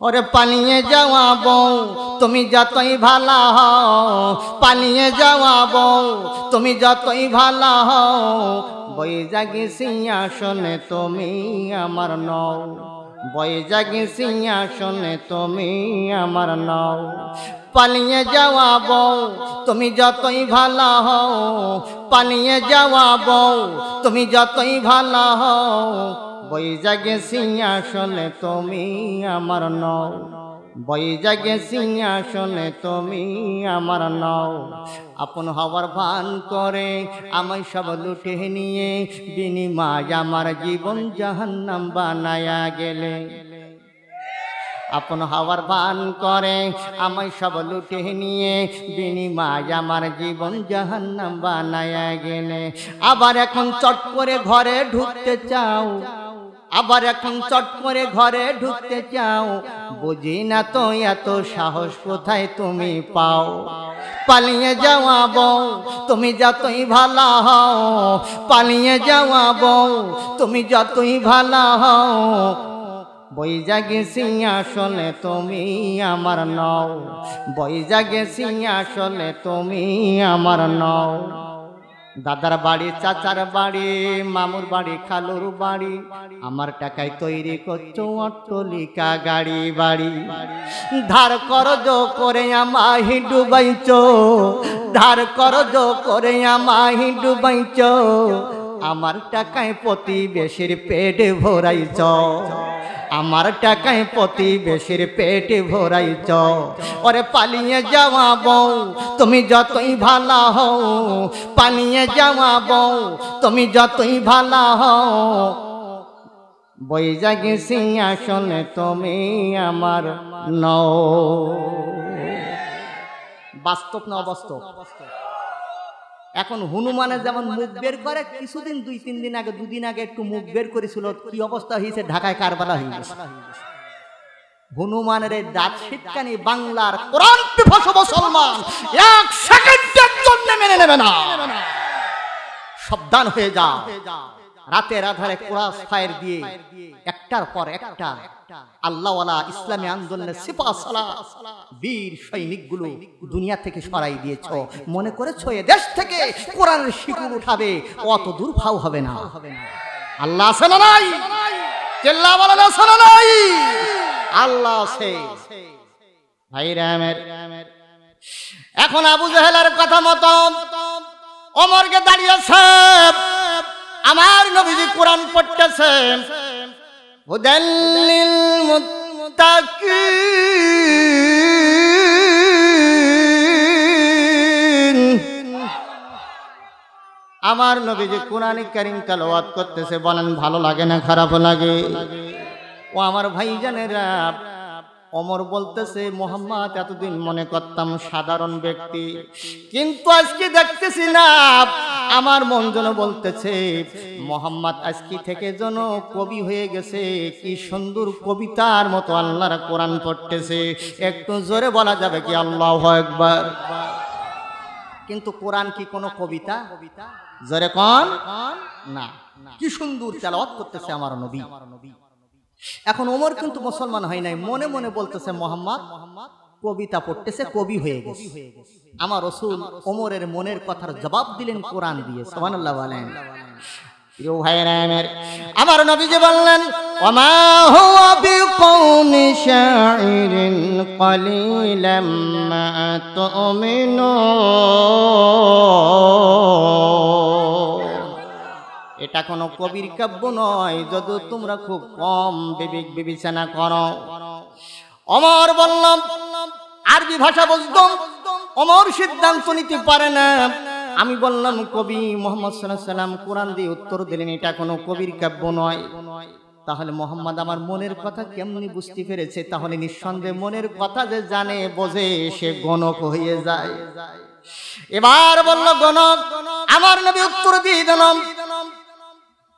ওরে পালিয়ে যাওয়া বউ তুমি যতই ভালা হও, পালিয়ে যাওয়া বউ তুমি যতই ভালা হও, বৈজাগী সিংহাসনে তুমি আমার নও, বৈজাগী সিংহাসনে তুমি আমার নও। পালিয়ে যাওয়া বউ তুমি যতই ভালা হও, পালিয়ে যাওয়া বউ তুমি যতই ভালা হও, বৈজাগী সিংহাসনে তুমি আমার নও, বৈজাগী সিংহাসনে তুমি আমার নও। আপন হওয়ার ভান করে আমায় সব লুটে নিয়ে বিনিময় আমার জীবন জাহান্নাম বানায়া গেলে। আপন হওয়ার ভান করে আমায় সব লুটে নিয়ে বিনিময় আমার জীবন জাহান্নাম বানায়া গেলে। আবার এখন চট করে ঘরে ঢুকতে চাও, আবার এখন চট করে ঘরে ঢুকতে চাও, বুঝি না তো এত সাহস কোথায় তুমি পাও। পালিয়ে যাওয়া বউ তুমি যতই ভালা হও, পালিয়ে যাওয়া বউ তুমি যতই ভালা হও, বৈজাগী সিংহাসনে তুমি আমার নও, বৈজাগী সিংহাসনে তুমি আমার নও। দাদার বাড়ি, চাচার বাড়ি, মামুর বাড়ি, খালুর বাড়ি, আমার টাকায় তৈরি করছো অট্টালিকা গাড়ি বাড়ি। ধার করজ করে আমায় ডুবাইছো, ধার করজ করে আমায় ডুবাইছো, আমার টাকায় প্রতিবেশীর পেট ভরাইছ, আমার টাকায় প্রতিবেশীর পেট ভরাইছ। ওরে পালিয়ে যাওয়া বউ তুমি যতই ভালা হও, পালিয়ে যাওয়া বউ তুমি যতই ভালা হও, বৈজাগী সিংহাসনে তুমি আমার নও। বাস্তব না অবাস্তব? এখন হনুমানের যেমন মুখ বের করে, কিছুদিন 2-3 দিন আগে, 2 দিন আগে একটু মুখ বের করেছিল, কি অবস্থা হয়েছে ঢাকায় কারবালা হয়ে গেছে। হনুমানের এই দাঁত শিটকানি বাংলার কোরআন পিপাসু মুসলমান 1 সেকেন্ডের জন্য মেনে নেবে না। সাবধান হয়ে যাও। রাতের আধারে ক্রস ফায়ার দিয়ে একটার পর একটা আল্লাহওয়ালা ইসলামী আন্দোলনের সিপাহ সালার বীর সৈনিকগুলো দুনিয়া থেকে সরাই দিয়েছ। মনে করেছো এ দেশ থেকে কোরআনের শিকড় উঠাবে, অত দুর্ভাব হবে না। আল্লাহ আছে না নাই? চিল্লা বলেন আছে না নাই? আল্লাহ আছে। ভাইরা আমার, এখন আবু জাহেলের কথা মতো ওমরকে দাঁড়িয়েছে, আমার নবীজি কোরআন পড়তেছে, হুদাল্লিল মুত্তাকিন। আমার নবীজি কোরআন কারীম তেলাওয়াত করতেছে, বলেন ভালো লাগে না খারাপ লাগে? ও আমার ভাইজানেরা, ওমর বলতেছে, মোহাম্মদ এতদিন মনে করতাম সাধারণ ব্যক্তি, কিন্তু আজকে দেখতেছি না। আমার মন যেন বলতেছে মোহাম্মদ আজকে থেকে যেন কবি হয়ে গেছে। কি সুন্দর কবিতার মতো আল্লাহর কোরআন পড়তেছে। একটু জোরে বলা যাবে কি আল্লাহু আকবার? কিন্তু কোরআন কি কোনো কবিতা? জোরে কোন না। কি সুন্দর তেলাওয়াত করতেছে আমার নবী। এখন ওমর কিন্তু মুসলমান হয় নাই, মনে মনে বলতেছে মোহাম্মদ কবিতা পড়তেছে, কবি হয়ে গেছে। আমার রাসূল ওমরের মনের কথার জবাব দিলেন কোরআন দিয়ে। সুবহানাল্লাহ বলেন। প্রিয় ভাইরা আমার, আমার নবীজি বললেন, ওমা হুয়া বিকওমি শাইরিন কলিলাম মা তুমিনুন। এটা কোনো কবির কাব্য নয়, যদি তোমরা খুব কম বিবেক বিবেচনা করো। ওমর বললাম, আরবি ভাষা বুঝতাম, ওমর সিদ্ধান্ত নিতে পারে না। আমি বললাম কবি। মুহাম্মদ সাল্লাল্লাহু আলাইহি সাল্লাম কোরআন দিয়ে উত্তর দিলেন, এটা কোনো কবির কাব্য নয়। তাহলে মোহাম্মদ আমার মনের কথা কেমনি বুঝতে পেরেছে? তাহলে নিঃসন্দেহে মনের কথা যে জানে বোঝে, সে গণক হয়ে যায়। এবার বলল গণক। আমার নবী উত্তর দিয়ে দিলাম,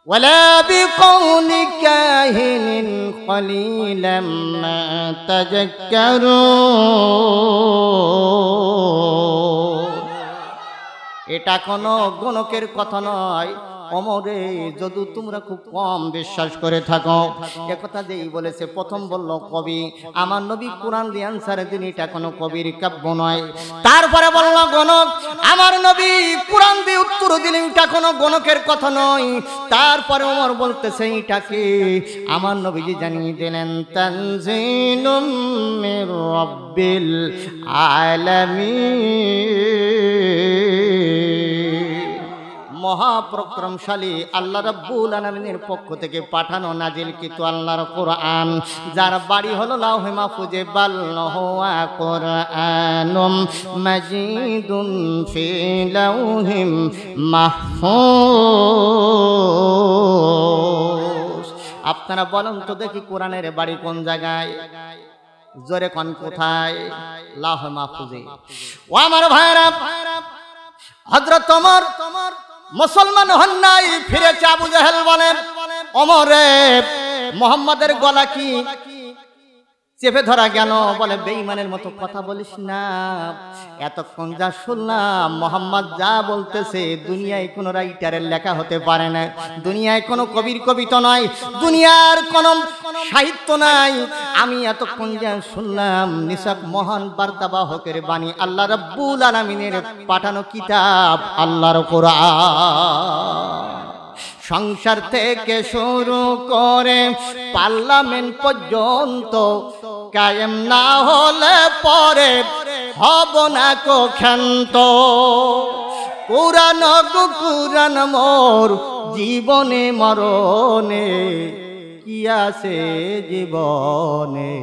ওয়ালা বিকওলি কাহিনিন কলিলাম মা তাযাক্কারুন। এটা কোনো গণকের কথা নয়, ওমরে যদি তোমরা খুব কম বিশ্বাস করে থাকো। একথা যেই বলেছে প্রথম বলল কবি, আমার নবী কোরআন দিয়ে আনসার দিন, এটা কোনো কবির কাব্য নয়। তারপরে বলল গণক, আমার নবী কোরআন দিয়ে উত্তর দিলেন এটা কোনো গণকের কথা নয়। তারপরে ওমর বলতেছে এটাকে আমার নবীজি জানিয়ে দিলেন তানজিলুম মির রাব্বিল আলামিন, মহাপরাক্রমশালী আল্লাহ রাব্বুল আলামিনের পক্ষ থেকে পাঠানো নাজিলকৃত আল্লাহর কোরআন, যার বাড়ি হলো লাউহে মাহফুজে, বাল হুয়া কোরআনুম মাজিদুন ফি লাউহিম মাহফুজ। আপনারা বলেন তো দেখি কোরআনের বাড়ি কোন জায়গায়? জোরে কোন কোথায়? লাউহে মাহফুজে। ও আমার ভাইরা, হযরত ওমর মুসলমান হন নাই, ফিরেছে। আবু জাহেল বলেন ওমরে মুহাম্মাদের গলা কি চেপে ধরা গেল? বলে বেঈমানের মতো কথা বলিস না, এতক্ষণ যা শুনলাম মুহাম্মদ যা বলতেছে দুনিয়ায় কোনো রাইটারের লেখা হতে পারে না, দুনিয়ায় কোনো কবির কবিতা নয়, দুনিয়ার কোনো সাহিত্য নাই। আমি এতক্ষণ যা শুনলাম নিছক মহান বার্তাবাহকের বাণী, আল্লাহ রাব্বুল আলামিনের পাঠানো কিতাব আল্লাহর কোরআন। সংসার থেকে শুরু করে পার্লামেন্ট পর্যন্ত কায়েম না হলে পরে হব না কো ক্ষান্ত। কুরআন গো কুরআন মোর জীবনে মরণে, কি আছে জীবনে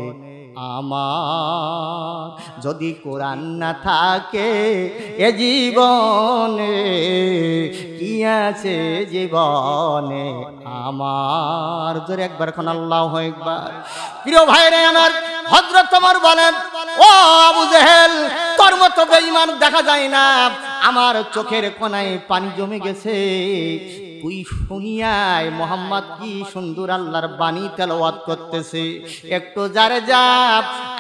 আমার, যদি কোরআন না থাকে এ জীবনে, কি আছে জীবনে আমার। জোরে একবার এখন আল্লাহু আকবার। প্রিয় ভাইরে আমার, হযরত ওমর বলেন ও আবু জেহেল, তোর মতো বেঈমান দেখা যায় না, আমার চোখের কোণায় পানি জমে গেছে। তুই শুনিয়ায় মোহাম্মদ কি সুন্দর আল্লাহর বাণী তেলাওয়াত করতেছে, একটু যারে যা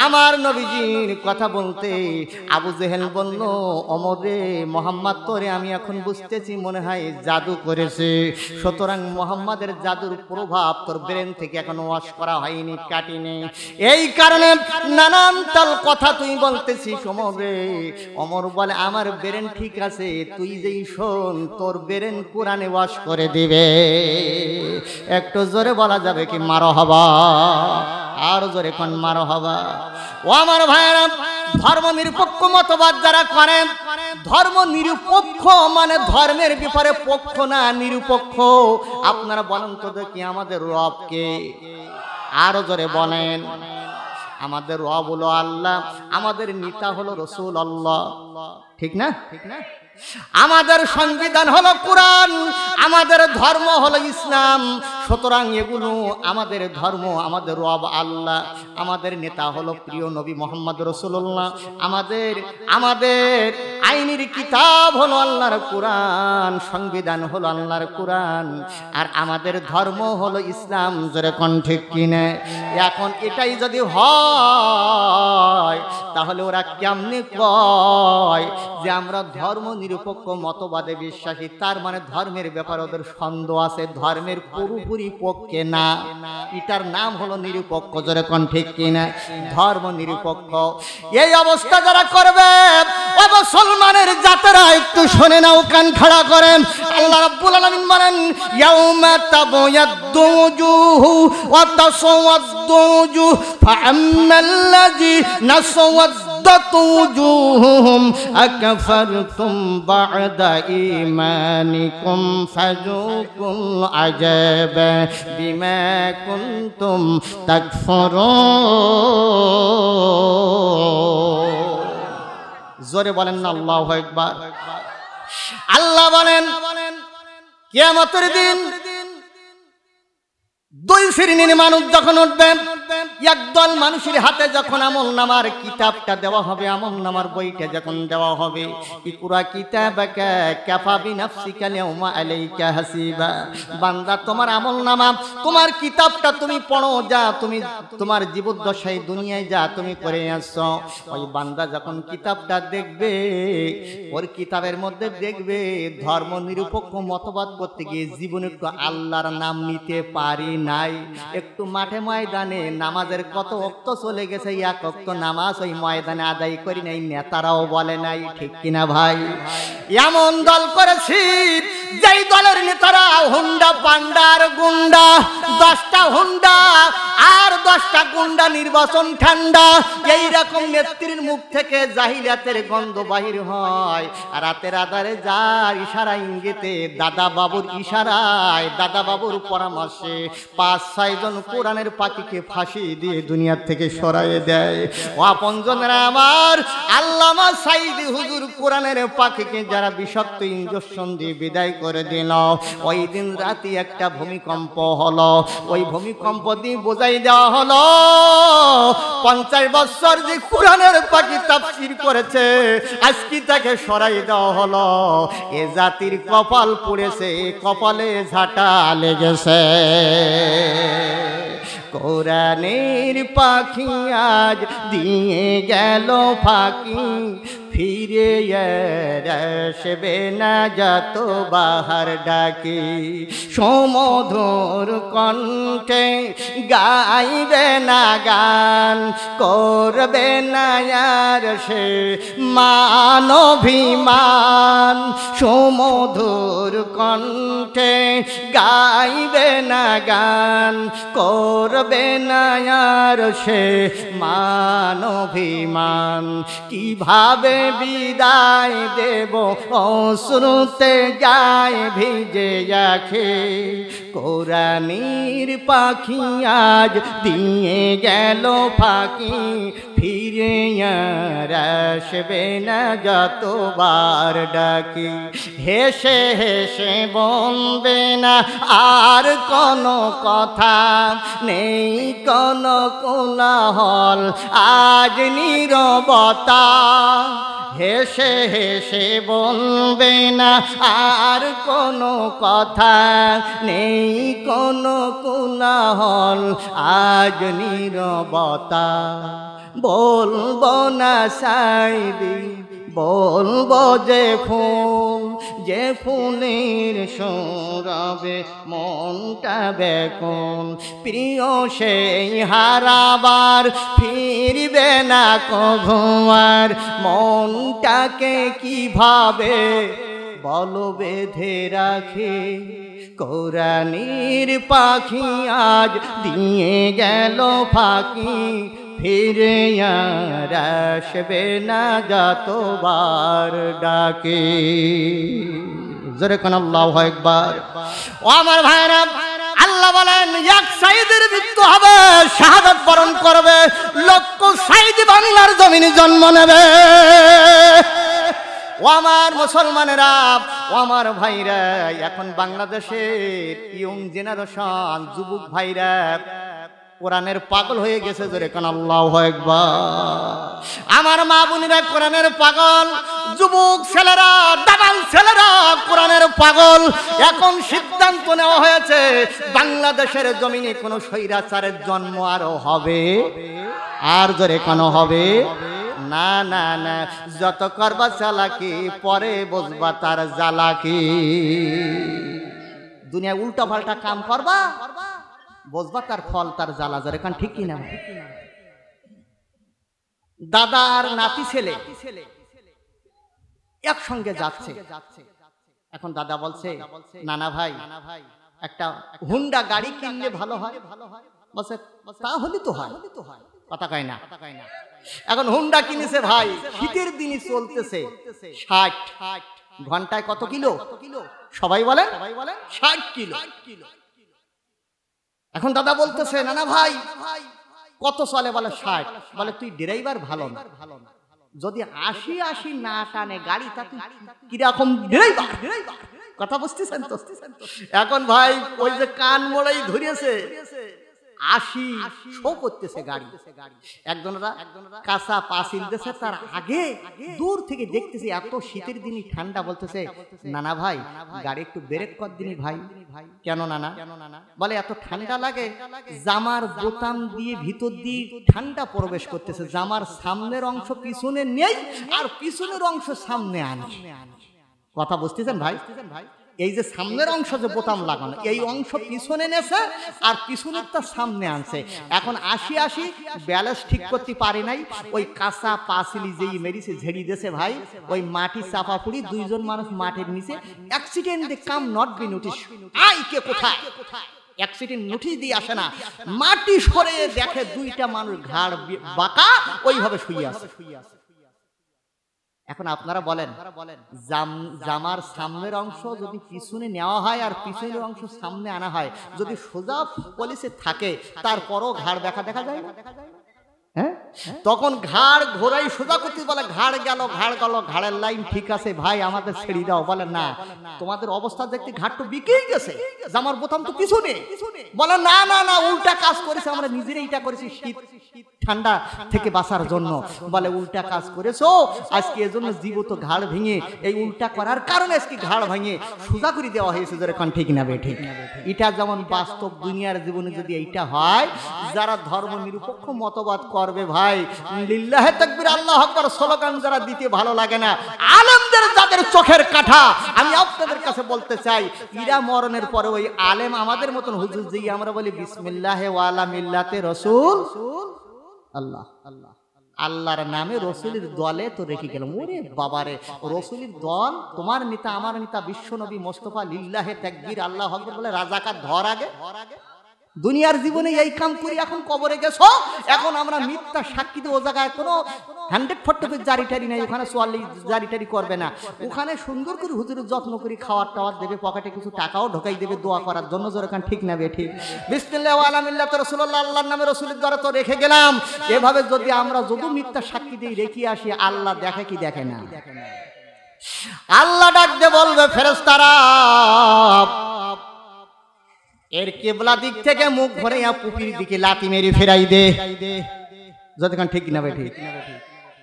আমার নবীজির কথা বলতে। আবু জেহেল বলল ওমর রে, মোহাম্মদ তোরে আমি এখন বুঝতেছি মনে হয় জাদু করেছে, সুতরাং মোহাম্মদের জাদুর প্রভাব তোর ব্রেন থেকে এখনো ওয়াশ করা হয়নি, কাটিনি, এই কারণে নানান তাল কথা তুই বলতেছিস ওমর রে। ওমর বলে আমার ব্রেন ঠিক আছে, তুই যেই শোন তোর ব্রেন কোরআনে ওয়াশ করে দিবে। একটু জোরে বলা যাবে কি মারহাবা? আর জোরে কোন মারহাবা। ও আমার ভাইরা, ধর্ম নিরপেক্ষ মতবাদ যারা করেন, ধর্ম নিরপেক্ষ মানে ধর্মের ব্যাপারে পক্ষ না, নিরপেক্ষ। আপনারা বলেন তো দেখি আমাদের রবকে? আরো জোরে বলেন। আমাদের রব হলো আল্লাহ, আমাদের নেতা হলো রাসূলুল্লাহ, ঠিক না? ঠিক না? আমাদের সংবিধান হলো কোরআন, আমাদের ধর্ম হলো ইসলাম। সুতরাং এগুলো আমাদের ধর্ম, আমাদের রব আল্লাহ, আমাদের নেতা হলো প্রিয় নবী মুহাম্মদ রাসূলুল্লাহ, আমাদের আইনের কিতাব হলো আল্লাহর কোরআন, সংবিধান হলো আল্লাহর কোরআন, আর আমাদের ধর্ম হলো ইসলাম। জোরে কোন ঠিক কিনা? এখন এটাই যদি হয় তাহলে ওরা কেমনে কয় যে আমরা ধর্ম নিরপেক্ষ মতবাদে বিশ্বাসী, তার মানে ধর্মের ব্যাপারে ওদের সন্দেহ আছে, ধর্মের পুরোপুরি পক্ষে না। এটার নাম হলো নিরপেক্ষ। জোরে কোন ঠিক কিনা? ধর্ম নিরপেক্ষ। এই অবস্থা যারা করবে ও মুসলমানের জাতেরা একটু শুনে নাও, কান খাড়া করেন। আল্লাহ রাব্বুল আলামিন বলেন ইয়াউমা তাবয়াদ্দু ওয়ুজুহু ওয়া তাসওয়াদ্দু ওয়ুজুহ ফাআম্মাল্লাযীনা سودت وجوههم أكفرتم بعد إيمانكم فذوقوا العذاب بما كنتم تكفرون। জোরে বলেন না আল্লাহু আকবার। আল্লাহ বলেন কিয়ামতের দিন দুই শ্রেণীর মানুষ যখন উঠবে, একদল মানুষের হাতে যখন আমলনামার কিতাবটা দেওয়া হবে, আমলনামার বইটা যখন দেওয়া হবে, ইকরা কিতাবাকা কাফা বিনাফসিকা লিয়াউমা আলাইকা হাসিবা, বান্দা তোমার আমলনামা, তোমার কিতাবটা তুমি পড়ো, যা তুমি তোমার জীবদ্দশায় দুনিয়ায় যা তুমি করে আসছো। ওই বান্দা যখন কিতাবটা দেখবে, ওর কিতাবের মধ্যে দেখবে ধর্ম নিরপেক্ষ মতবাদ করতে গিয়ে জীবনে একটু আল্লাহর নাম নিতে পারি নাই, একটু মাঠে ময়দানে নামাজের কত ওয়াক্ত চলে গেছে, এক ওয়াক্ত নামাজ ওই ময়দানে আদায় করি নাই, নেতারাও বলে নাই, ঠিক কিনা ভাই? এমন দল করেছি যেই দলের নেতারা হুন্ডা পান্ডার গুন্ডা, 10টা হুন্ডা আর 10টা গুন্ডা, নির্বাচন ঠান্ডা, এইরকম নেত্রীর মুখ থেকে জাহিলিয়াতের গন্ধ বাহির হয়। রাতের আধারে যার ইশারা ইঙ্গিতে, দাদা বাবুর ইশারায়, দাদা বাবুর পরামর্শে 5-6 জন কোরআনের পাখিকে ফাঁসি দিয়ে দুনিয়ার থেকে সরাইয়ে দেয়। ও আপনজনেরা আমার, আল্লামা সাইদি হুজুর কোরআনের পাখিকে যারা বিষাক্ত ইঞ্জেকশন দিয়ে বিদায় করে দিল, ওই দিন রাতে একটা ভূমিকম্প হলো। ওই ভূমিকম্প দিয়ে বোঝাই দেওয়া হলো 50 বছর যে কোরআনের পাখি তাফসীর করেছে, আজকে তাকে সরাই দেওয়া হলো। এ জাতির কপাল পুড়েছে, কপালে ঝাঁটা লেগেছে। কোরআনের পাখি আজ দিয়ে গেল ফাঁকি, ফিরে আসবে না যত বাহার ডাকি, সমধুর কণ্ঠে গাইবে না গান, করবে না আর সে মানভিমান, সমধুর কণ্ঠে গাইবে না গান, করবে না আর সে মানভিমান। কিভাবে বিদায় দেব অশ্রুতে যায় ভিজে রাখে, কোরআনের পাখি আজ দিয়ে গেল ফাঁকি, ফিরে আর আসবে না যতবার ডাকি। হেসে হেসে বলবে না আর কোনো কথা, নেই কোনো কোলাহল, আজ নীরবতা। হেসে হেসে বলবে না আর কোনো কথা, নেই কোনো কোলাহল, আজ নীরবতা। বলবো না সাইদি, বলবো যে ফুল, যে ফুলের সৌরভে মনটা বেকুল, প্রিয় সেই হারাবার ফিরবে না কভু আর, মনটাকে কিভাবে বলো বেঁধে রাখে, কোরআনের পাখি আজ দিয়ে গেল ফাঁকি, ফিরে আর আসবে না যতবার ডাকে। জোরে কোন আল্লাহু আকবার। ও আমার ভাইরা, আল্লাহ বলেন এক সাইদের মৃত্যু হবে, শাহাদাত বরণ করবে, লক্ষ সাইদ বাংলার জমিনে জন্ম নেবে। ও আমার মুসলমানেরা, ও আমার ভাইরা, এখন বাংলাদেশের ইয়ং জেনারেশন, যুবক ভাইরা কোরআনের পাগল হয়ে গেছে। জোরে কোন আল্লাহু আকবার। আমার মা বোনেরা কোরআনের পাগল, যুবক ছেলেরা, দাবাল ছেলেরা কোরআনের পাগল। এখন সিদ্ধান্ত নেওয়া হয়েছে বাংলাদেশের জমিনে কোনো স্বৈরাচারের জন্ম আরো হবে, আর জোরে কোন হবে না, না না, যত করবা চালাকি পরে বুঝবা তার জ্বালাকি। দুনিয়ায় উল্টা পাল্টা কাম করবা, বুঝবা তার ফল, তার জ্বালা। যার এখন ঠিক কিনা? দাদা আর নাতি ছেলে একসঙ্গে যাচ্ছে। এখন দাদা বলছে, নানা ভাই একটা হুন্ডা গাড়ি কিনলে ভালো হয়। বলছে তাহলে তো হয়, কথা কয় না। এখন হুন্ডা কিনেছে ভাই, শীতের দিনই চলতেছে 60, ঘন্টায় কত কিলো? সবাই বলেন 60 কিলো। এখন দাদা বলতেছে, নানা ভাই কত চলে? বলে 60। বলে তুই ড্রাইভার ভালো না, যদি 80 না টানে গাড়ি তা তুই কিরকম ড্রাইভার? কথা বুঝতেছেন তো? এখন ভাই ওই যে কান মোড়াই ধরেছে, 80 শো করতেছে গাড়ি। একজনরা কাঁচা পাঁচিল দেশে, তার আগে দূর থেকে দেখতেছে এত শীতের দিনই ঠান্ডা, বলতেছে নানা ভাই গাড়ি একটু ব্রেক কর দিনি ভাই। কেন নানা? বলে এত ঠান্ডা লাগে, জামার বোতাম দিয়ে ভিতর দিয়ে ঠান্ডা প্রবেশ করতেছে, জামার সামনের অংশ পিছনে নেই আর পিছনের অংশ সামনে আনে। কথা বুঝতেছেন ভাই? এই যে সামনের অংশ যে বোতাম লাগানো, এই অংশ পিছনে নেছে আর পিছনেরটা সামনে আনছে। এখন 80 ব্যালেন্স ঠিক করতে পারে নাই, ওই কাঁচা পাঁচিলি যেই মেরিছে ঝেড়ি দিয়েছে ভাই, ওই মাটি চাপা পুড়ি দুইজন মানুষ মাটির নিচে accident come not be notice. আই কে কোথায় অ্যাক্সিডেন্ট নোটিশ দিয়ে আসে না, মাটি সরে দেখে দুইটা মানুষ ঘাড় বাঁকা ওইভাবে শুয়ে আছে। এখন আপনারা বলেন, জামার সামনের অংশ যদি পিছনে নেওয়া হয় আর পিছনের অংশ সামনে আনা হয়, যদি সোজা পলিসে থাকে তারপরও ঘাড় দেখা যায় না? হ্যাঁ, তখন ঘাড় ঘোরাই সোজা করতে বলে ঘাড় গেল, ঘাড়ের লাইন ঠিক আছে ভাই আমাদের ছেড়ে দাও। বলে না, তোমাদের অবস্থা দেখতে ঘাড় তো বিকেই গেছে, জামার বোতাম তো পিছনে। বলে না না না, উল্টা কাজ করেছে, আমরা নিজেরাই এটা করেছি শীত ঠান্ডা থেকে বাঁচার জন্য। বলে উল্টা কাজ করেছো আজকে, এজন্য জীবত ঘাড় ভেঙে, এই উল্টা করার কারণে আজকে ঘাড় ভেঙে সোজা করে দেওয়া হয়েছে। যেরকম ঠিক না বে ঠিক, এটা যেমন বাস্তব দুনিয়ার জীবনে যদি এইটা হয়, যারা ধর্ম নিরপেক্ষ মতবাদ করবে ভাই, লিল্লাহে তাকবীর আল্লাহু আকবার স্লোগান যারা দিতে ভালো লাগে না, আলেমদের যাদের চোখের কাঠা, আমি আপনাদের কাছে বলতে চাই, ইরা মরণের পরে ওই আলেম আমাদের মতন হুজুর যে আমরা বলি বিসমিল্লাহি ওয়া আলা মিল্লাতে রাসূল আল্লাহ, আল্লাহর নামে রসুলের দলে তো রেখে গেলাম। ওরে বাবারে, রসুলের দল, তোমার নেতা আমার নেতা বিশ্ব নবী মোস্তফা, লিল্লাহে তাকবীর আল্লাহু আকবার বলে রাজাকার ধর আগে। দুনিয়ার জীবনে এই কাম করি, এখন কবরে গেছো, এখন আমরা মিথ্যা সাক্ষী দিয়ে ও জায়গায় কোনো 100% জারি টারি নাই, ওখানে সোয়ালি জারি টারি করবে না, ওখানে সুন্দর করে হুজুরের যত্ন করে খাওয়ার টাওয়ার দেবে, পকেটে কিছু টাকাও ঢোকাই দেবে দোয়া করার জন্য। যেরকম ঠিক না বে ঠিক? বিসমিল্লাহ ওয়া আলা মিল্লাতি রাসূলুল্লাহ, আল্লাহর নামে রসুলের দ্বারা তো রেখে গেলাম। এভাবে যদি আমরা যদি মিথ্যা সাক্ষী দিয়ে রেখে আসি, আল্লাহ দেখে কি দেখে না? আল্লাহ ডাক দিয়ে বলবে ফেরেশতারা, এর কিবলা দিক থেকে মুখ ঘুরে পুপির দিকে লাথি মেরে ফেরাই দে। যতক্ষণ ঠিক না বে ঠিক?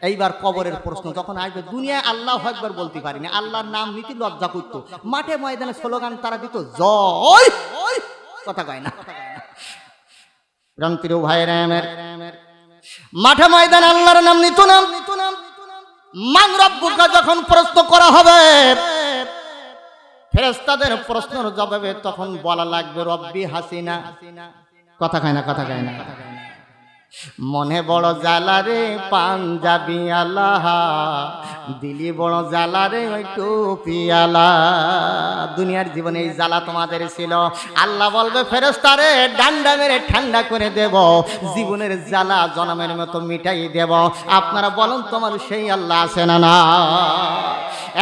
এইবার কবরের প্রশ্ন যখন আসবে, দুনিয়ায় আল্লাহু আকবার বলতে পারিনি, আল্লাহর নাম নিতে লজ্জা করতো, মাঠে ময়দানে স্লোগান তারা দিত জয়, কথা কয় না। প্রান্তীয় ভাইরা আমার, মাঠে ময়দানে আল্লাহর নাম নিত না। মান রব্বুকা যখন প্রশ্ন করা হবে, ফেরেশতাদের প্রশ্নের জবাবে তখন বলা লাগবে রব্বি হাসিনা। কথা কয় না, কথা কয় না। মনে বড় জ্বালা রে পাঞ্জাবি আল্লাহ, দিলি বড় জ্বালা রে ওই টুপি আলা। দুনিয়ার জীবনে এই জ্বালা তোমাদের ছিল, আল্লাহ বলবে ফেরেশতারে ডান্ডা মেরে ঠান্ডা করে দেব, জীবনের জ্বালা জনমের মতো মিটাই দেব। আপনারা বলুন তোমার সেই আল্লাহ আছে না? না।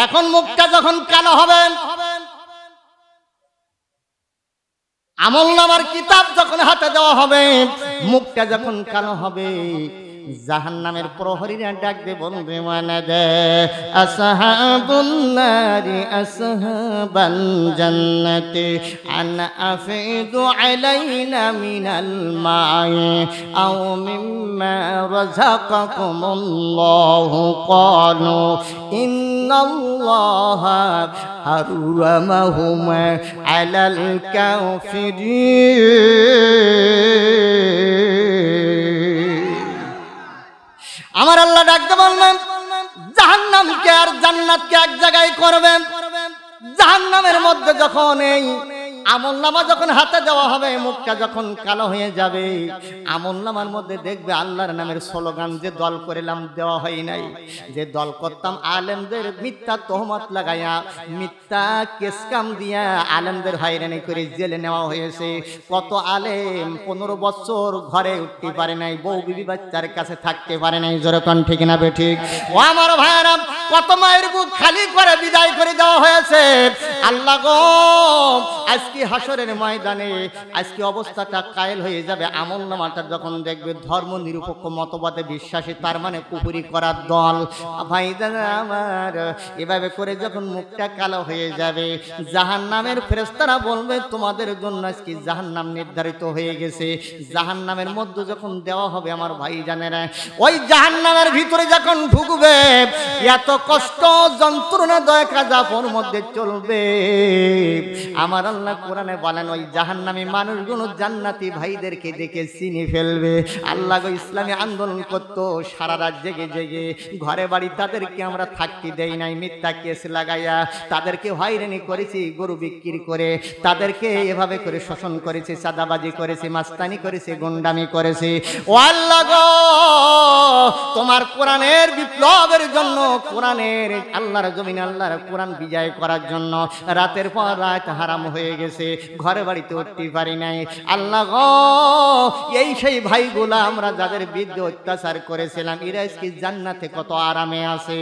এখন মুখটা যখন কালো হবে, আমলনামার কিতাব যখন হাতে দেওয়া হবে, মুখটা যখন কালো হবে, জাহান্নামের প্রহরীরা ডাকবে বলবে মানাদে আসহাবুন নারি আসহাবাল জান্নাতি আন আফিদু আলাইনা মিনাল মাই আও মিম্মা রাযাকাকুমুল্লাহু ক্বালু ইন্নাল্লাহা হারামাহুমা আলাল কাফিরিন। আমার আল্লাহ ডাকতে বললেন, জাহান্নামকে আর জান্নাতকে এক জায়গায় করবেন। জাহান্নামের মধ্যে যখন এই আমলনামা যখন হাতে দেওয়া হবে, মুখটা যখন কালো হয়ে যাবে, আমলনামার মধ্যে দেখবে আল্লাহর নামের স্লোগান যে দল করিলাম দেওয়া হয় নাই, যে দল করতাম আলেমদের মিথ্যা তহমত লাগাইয়া, মিথ্যা কেসকাম দিয়া আলেমদের হয়রানি করে জেলে নেওয়া হয়েছে। কত আলেম 15 বছর ঘরে উঠতে পারে নাই, বউ বিবি বাচ্চার কাছে থাকতে পারে নাই। যেরকম ঠিক না বে ঠিক? ও আমার ভাইরা, কত মায়ের বুক খালি করে বিদায় করে দেওয়া হয়েছে। আল্লাহ গো, আজকে আজকে হাসরের ময়দানে আজকে অবস্থাটা কায়েল হয়ে যাবে। আমলনামাটা যখন দেখবে ধর্ম নিরপেক্ষ মতবাদে বিশ্বাসী, তার মানে কুফরি করার দল। ভাইজান আমার, এভাবে করে যখন মুখটা কালো হয়ে যাবে, জাহান্নামের ফেরেশতারা বলবে তোমাদের জন্য আজকে জাহান্নাম নির্ধারিত হয়ে গেছে। জাহান্নামের মধ্যে যখন দেওয়া হবে আমার ভাইজানেরা, ওই জাহান্নামের ভিতরে যখন ঢুকবে, এত কষ্ট যন্ত্রণা দয়া কাজাপের মধ্যে চলবে। আমার আল্লাহ কোরআনে বলেন, ওই জাহান্নামী মানুষগুলো জান্নাতি ভাইদেরকে দেখে চিনি ফেলবে। আল্লাহ গো ইসলামী আন্দোলন করতো সারা রাত জেগে জেগে, ঘরে বাড়ি তাদেরকে আমরা থাকতে দেই নাই, মিথ্যা কেস লাগাইয়া তাদেরকে হয়রানি করেছি, গরু বিক্রি করে তাদেরকে এভাবে করে শোষণ করেছি, চাঁদাবাজি করেছি, মাস্তানি করেছি, গুন্ডামি করেছি। ও আল্লাহ গো, তোমার কোরআনের বিপ্লবের জন্য, কোরআনের আল্লাহর জমিনে আল্লাহর কোরআন বিজয় করার জন্য রাতের পর রাত হারাম হয়ে গেছে, ঘরে বাড়িতে উঠতে পারি নাই। আল্লাহ গো, এই সেই ভাইগুলা আমরা যাদের বিরুদ্ধে অত্যাচার করেছিলাম, এরা আজকে জান্নাতে কত আরামে আছে।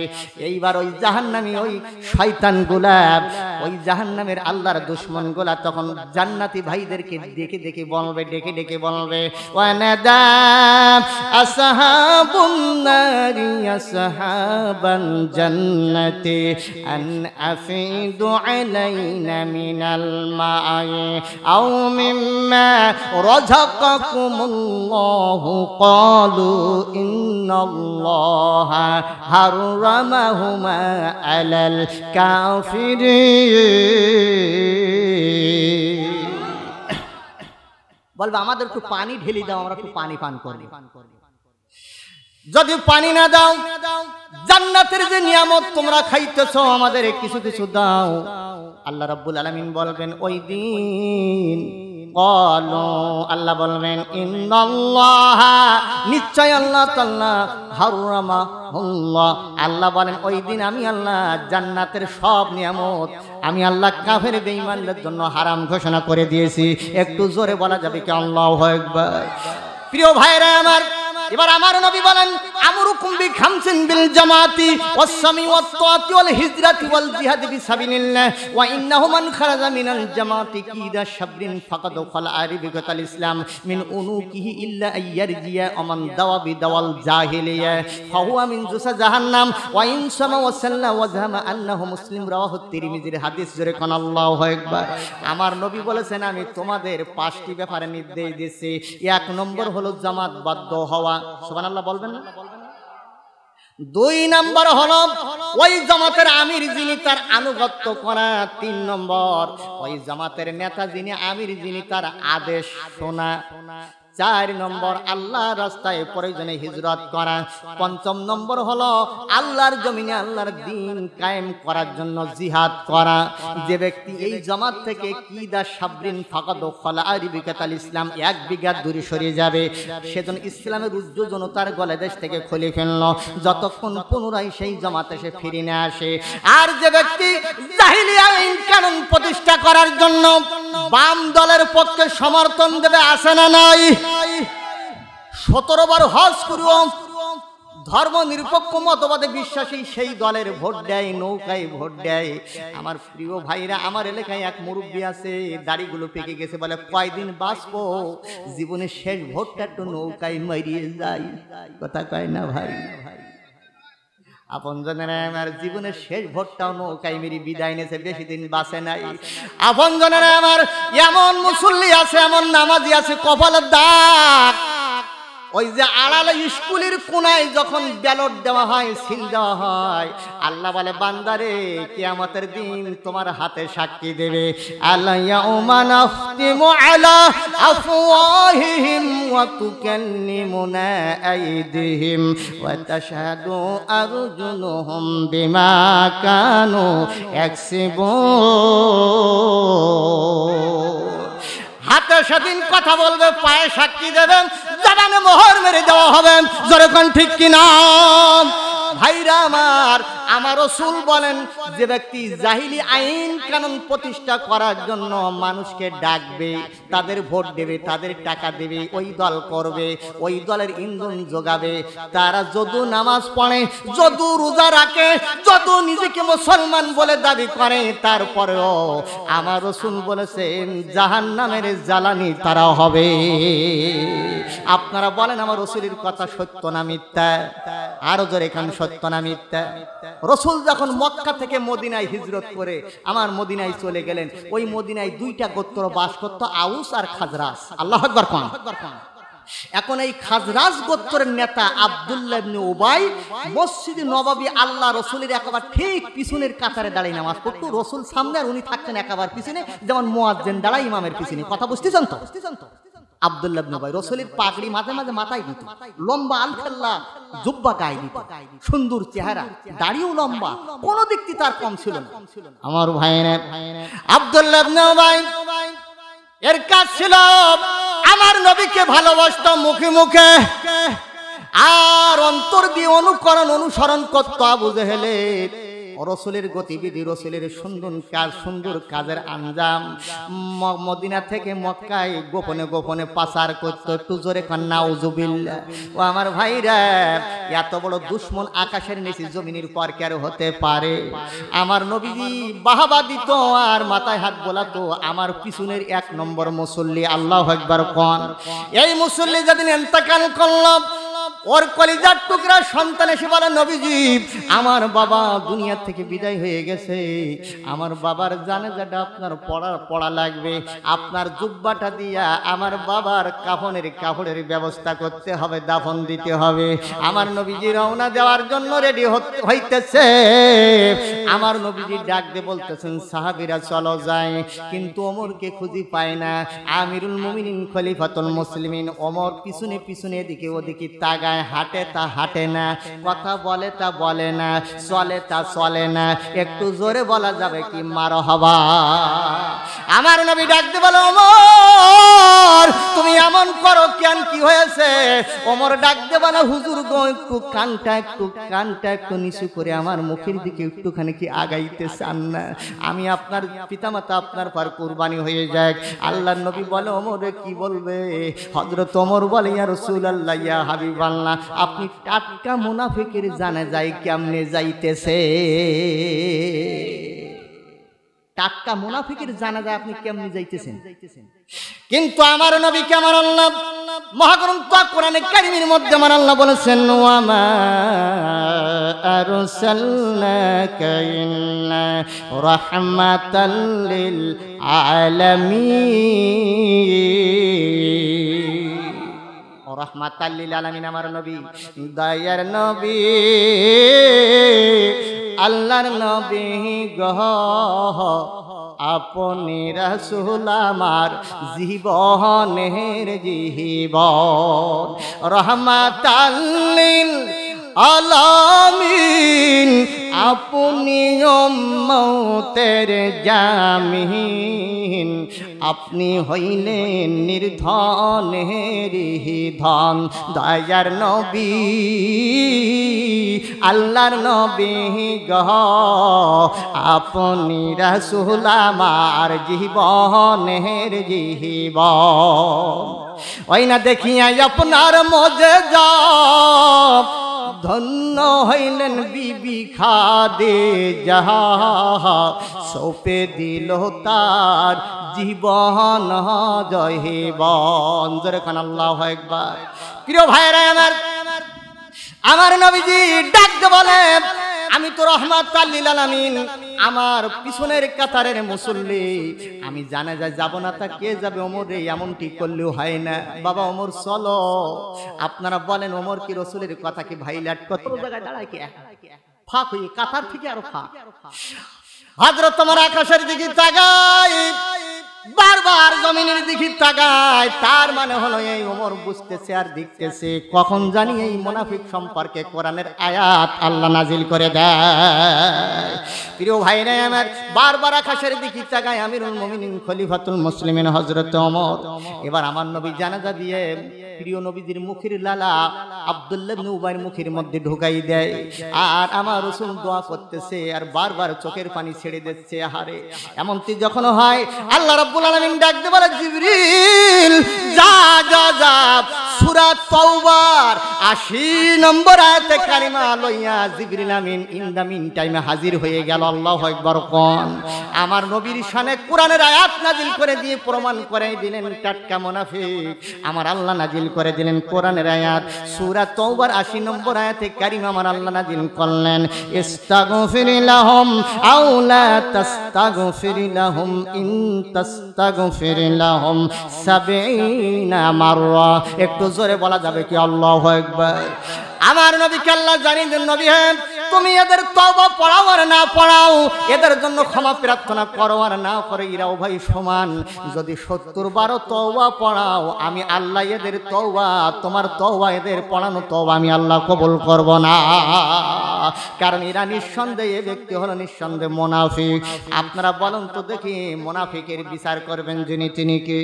এইবার ওই জাহান্নামী ওই শয়তানগুলা, ওই জাহান্নামের আল্লাহর দুশমনগুলা তখন জান্নাতি ভাইদেরকে দেখে দেখে বলবে, ডেকে ডেকে বলবে, ওয়ানাদা আসহাবুন নারি আসহাবান জান্নাতি আন আফিদু আলাইনা মিনাল মা'i আও মিম্মা রাযাকাকুমুল্লাহু ক্বালু ইন্নাল্লাহা হাররামাহুমা আলাল কাফিরিন। বলবে আমাদের একটু পানি ঢেলে দাও, আমরা একটু পানি পান করি। যদি পানি না দাও, জান্নাতের যে নিয়ামত তোমরা খাইতেছো আমাদের কিছু কিছু দাও। আল্লাহ রাব্বুল আলামিন বলবেন ওই দিন, আল্লাহ বলবেন ইন্নাল্লাহা, নিশ্চয় আল্লাহ তাআলা, হারামাহুল্লাহ, আল্লাহ বলেন ওই দিন আমি আল্লাহ জান্নাতের সব নিয়ামত আমি আল্লাহ কাফের বেঈমানদের জন্য হারাম ঘোষণা করে দিয়েছি। একটু জোরে বলা যাবে কি আল্লাহু আকবার? প্রিয় ভাইরা আমার, এবার আমার নবী বলেন, আমরুকুম বিখামসিন বিল জামাতি ওয়াস সামি ওয়াত তাআতি ওয়াল হিজরাতি ওয়াল জিহাদি ফিসাবিলিল্লাহ ওয়া ইন্নাহু মান খারাজা মিনাল জামাতি কিদা শাবরিন ফাকাদ খালা আরিবিকাল ইসলাম মিন উনুকিহি ইল্লা আইয়ারজিয়া আমান দাওয়া বিদাওয়াল জাহিলিয়া ফাহুয়া মিন জুসা জাহান্নাম ওয়া ইন সামা ওয়া সাল্লা ওয়া জামা আন্নাহু মুসলিম রাওয়াহু তিরমিজির হাদিস। জোরে কোন আল্লাহু আকবার। আমার নবী বলেছেন আমি তোমাদের 5টি ব্যাপারে নির্দেশ দিয়েছি। 1 নম্বর হলো জামাত বাধ্য হওয়া, সুবহানাল্লাহ বলবেন না? 2 নম্বর হলো ওই জামাতের আমির যিনি তার আনুগত্য করা। 3 নম্বর ওই জামাতের নেতা যিনি আমির যিনি তার আদেশ শোনা। 4 নম্বর আল্লাহর রাস্তায় প্রয়োজনে হিজরত করা। 5ম নম্বর হলো আল্লাহর জমিনে আল্লাহর দ্বীন কায়েম করার জন্য জিহাদ করা। যে ব্যক্তি এই জামাত থেকে কিদা শাবরিন ফাকাদ খালা আরিবিকাল ইসলাম 1 বিঘা দূরে সরে যাবে, সেজন ইসলামের উজ্জ্বল তার গলে দেশ থেকে খুলে ফেলল, যতক্ষণ পুনরায় সেই জামাতে সে ফিরে না আসে। আর যে ব্যক্তি জাহিলিয়া আইন কানুন প্রতিষ্ঠা করার জন্য বাম দলের পক্ষে সমর্থন দেবে, আসে না নাই? 17 বার হজ করো, ধর্ম নিরপেক্ষ মতবাদে বিশ্বাসী সেই দলের ভোট দেয়, নৌকায় ভোট দেয়। আমার প্রিয় ভাইরা, আমার এলাকায় এক মুরব্বী আছে, দাড়িগুলো পেকে গেছে, বলে কয়দিন বাঁচবো, জীবনের শেষ ভোটটা একটু নৌকায় মারিয়ে যাই। কথা কয় না ভাই? আপনজনেরা আমার জীবনের শেষ ভোটটাও নৌকায় মেরি বিদায় নিয়েছে, বেশি দিন বাঁচে নাই। আপনজনেরা আমার এমন মুসল্লি আছে, এমন নামাজি আছে, কপালের দাগ। ওই যে আড়ালে স্কুলের কোনায় যখন ব্যালট দেওয়া হয়, সিল দেওয়া হয়, আল্লাহ বলে বান্দারে কিয়ামতের দিন তোমার হাতে সাক্ষী দেবে। আল-ইয়াউমা নাখতিমু আলা আফওয়াহিহিম ওয়া তুকাল্লিমুনা আইদিহিম ওয়া তাশহাদু আরজুলুহুম বিমা কানু ইয়াকসিবুন। হাতে সেদিন কথা বলবে, পায়ে সাক্ষী দেবেন, জবানে মোহর মেরে দেওয়া হবে। জোরে কোন ঠিক কিনা? ভাইরা আমার রাসূল বলেন যে ব্যক্তি জাহিলি আইন কানুন প্রতিষ্ঠা করার জন্য মানুষকে ডাকবে, তাদের ভোট দেবে, তাদের টাকা দেবে, ওই দল করবে, ওই দলের ইন্ধন যোগাবে, তারা যদু নামাজ পড়ে, যদু রোজা রাখে, যদু নিজেকে মুসলমান বলে দাবি করে, তারপরেও আমার রাসূল বলেছেন জাহান্নামের জ্বালানি তারা হবে। আপনারা বলেন আমার রাসূলের কথা সত্য না মিথ্যা? আরো জোরে কান, সত্য না মিথ্যা? রাসূল যখন মক্কা থেকে মদিনায় হিজরত করে আমার মদিনায় চলে গেলেন, ওই মদিনায় দুইটা গোত্র বাস করত, আউস আর খাজরাজ। আল্লাহু আকবার কোন। এখন এই খাজরাজ গোত্রের নেতা আব্দুল্লাহ ইবনে উবাই মসজিদে নববী আল্লাহ রাসূলের একেবারে ঠিক পিছনের কাতারে দাঁড়িয়ে নামাজ পড়তো। রাসূল সামনে আর উনি থাকতেন একেবারে পিছনে, যেমন মুয়াজ্জিন দাঁড়ায় ইমামের পিছনে। কথা বুঝতেছেন তো? আব্দুল্লাহ ইবনে উবাই রাসূলের পাগড়ি মাঝে মাঝে মাথায় দিত, লম্বা আলখাল্লা জুব্বা গায়ে দিত, সুন্দর চেহারা, দাড়িও লম্বা, কোন দিক থেকে তার কম ছিল না। আমার ভাইয়েরা, আব্দুল্লাহ ইবনে উবাই এর কাজ ছিল আমার নবীকে ভালোবাসতো মুখে মুখে, আর অন্তর দিয়ে অনুসরণ করতো আবু জেহেলের। রাসূলের গতিবিধি, রাসূলের সুন্দর কাজের আঞ্জাম মদিনা থেকে মক্কায় গোপনে গোপনে পাচার করতো। একটু জোরে কান নাউজুবিল্লাহ। ও আমার ভাইরা, এত বড় দুশমন আকাশের নিচে জমিনের পর কেন হতে পারে? আমার নবীজি বাহাবা দিত আর মাথায় হাত বোলাতো আমার পিছনের এক নম্বর মুসল্লি। আল্লাহু আকবার কোন। এই মুসল্লি যেদিন ইন্তেকাল করলো, ওর কলিজার টুকরা সন্তান এসে বলে নবীজি আমার বাবা দুনিয়া থেকে বিদায় হয়ে গেছে, আমার বাবার জানাজাটা আপনার পড়া লাগবে, আপনার জুব্বাটা দিয়া আমার বাবার কাপড়ের ব্যবস্থা করতে হবে, দাফন দিতে হবে। আমার নবীজি রওনা দেওয়ার জন্য রেডি হইতেছে। আমার নবীজি ডাক দিয়ে বলতেছেন সাহাবীরা চলো যাই, কিন্তু ওমরকে খুঁজে পায় না। আমিরুল মুমিনিন খলিফাতুল মুসলিমিন ওমর পিছনে পিছনে এদিকে ওদিকে তাগায়, হাঁটে তা হাঁটে না, কথা বলে তা বলে না, চলে তা চলে না। একটু জোরে বলা যাবে কি মারহাবা? আমার নবী ডাক দিয়ে বলে ওমর তুমি এমন করো কেন, কি হয়েছে? ওমর ডাক দিয়ে বলে হুজুর গো একটু কানটা একটু নিচু করে আমার মুখের দিকে একটুখানি কি আগাইতে চান না? আমি আপনার পিতামাতা আপনার পর কুরবানি হয়ে যায়। আল্লাহর নবী বলে ওমরে কি বলবে? হযরত ওমর বলে ইয়া রাসূলুল্লাহ ইয়া হাবিবাল্লাহ, আপনি টাটকা মুনাফিকের জানাজায় কেমনে যাইতেছে? টাটকা মুনাফিকের জানাজায় আপনি কেমনে যাইতেছেন? কিন্তু আমার নবীকে আমার আল্লাহ মহাগ্রন্থ কোরআনে কারীমের মধ্যে আমার আল্লাহ বলেছেন ওয়া মা আরসালনাকা ইল্লা রাহমাতাল লিল আলামিন। রাহমাতাল লিল আলামিন আমার নবী, দয়ার নবী, আল্লাহর নবী গহ, আপনি রাসূল আমার জীবনের জীবন। রাহমাতাল লিল আলামিন, আপনি উম্মতের জামিন, আপনি হইলেন নির্ধনের ধন। দয়ার নবী, আল্লাহর নবী গো, আপনি রাসূল আমার জীবনের জীবন। ওই না দেখিয়া আপনার মুজিজা, ধন্য হইলেন বিবি খাদিজা, সৌপে দিল তার জীবন জহিবন। জোরে কান আল্লাহু আকবার। প্রিয় ভাইরা আমার নবীজি ডাক দিয়ে বলে আমি তো রাহমাতাল লিল আলামিন, আমার পিছনের কাতারের মুসল্লি, আমি জানাজায় যাব না তা কে যাবে? ওমর রে, এমনটি করলেও হয় না। বাবা ওমর চলো। আপনারা বলেন ওমর কি রাসূলের কথা কি ভাইলাট কত জায়গায় দাঁড়ায় কি ফাঁক হয়ে কাতার থেকে আরো ফাঁক। হযরত ওমর আকাশের দিকে তাকায়, বারবার জমিনের দিকে তাকায়, তার মানে হলো এই ওমর বুঝতেছে আর দেখতেছে কখন জানি এই মুনাফিক সম্পর্কে কোরআনের আয়াত আল্লাহ নাজিল করে দেয়। প্রিয় ভাইরা আমার, বারবার আকাশের দিকে তাকায় আমিরুল মুমিনিন খলিফাতুল মুসলিমিন হযরত ওমর। এবার আমার নবী জানাজা দিয়ে প্রিয় নবীজির মুখের লালা আব্দুল্লাহ ইবনে উবাইর মুখের মধ্যে ঢুকাই দেয়, আর আমার রাসূল দোয়া করতেছে আর বারবার চোখের পানি ছেড়ে দিচ্ছে। আহারে, এমনটি যখন হয় আল্লাহ রাব্বুল আলামিন ডাক দিয়ে বলে, জিবরিল যা যা যা, সূরা তাওবার ৮০ নম্বর আয়াতে কারিমা লইয়া জিবরিল আমিন ইন দা মিন টাইমে হাজির হয়ে গেল। আল্লাহু আকবার কোন। আমার নবীর শানে কোরআনের আয়াত নাজিল করে দিয়ে প্রমাণ করে দিলেন টাটকা মুনাফিক। আমার আল্লাহ নাজিল করে দিলেন কোরআনের আয়াত সূরা তাওবার ৮০ নম্বর আয়াতে কারিমা আমার আল্লাহ নাজিল করলেন, ইস্তাগফির লাহুম আও লা তাস্তাগফির লাহুম ইন তাস্তাগফির লাহুম ৭০ মাররা। একটু জোরে বলা যাবে কি আল্লাহু আকবার? আমার নবীকে আল্লাহ জানিয়ে দেন, নবী হে, তুমি এদের তওবা পড়াও আর না পড়াও, এদের জন্য ক্ষমা প্রার্থনা করো আর না করো, এরা উভয় সমান। যদি ৭০ বার তওবা পড়াও, আমি আল্লাহ এদের তওবা, তোমার তওবা, এদের পড়ানো তওবা আমি আল্লাহ কবুল করব না, কারণ এরা নিঃসন্দেহে, এ ব্যক্তি হলো নিঃসন্দেহে মুনাফিক। আপনারা বলেন তো দেখি, মুনাফিকের বিচার করবেন যিনি, তিনি কে?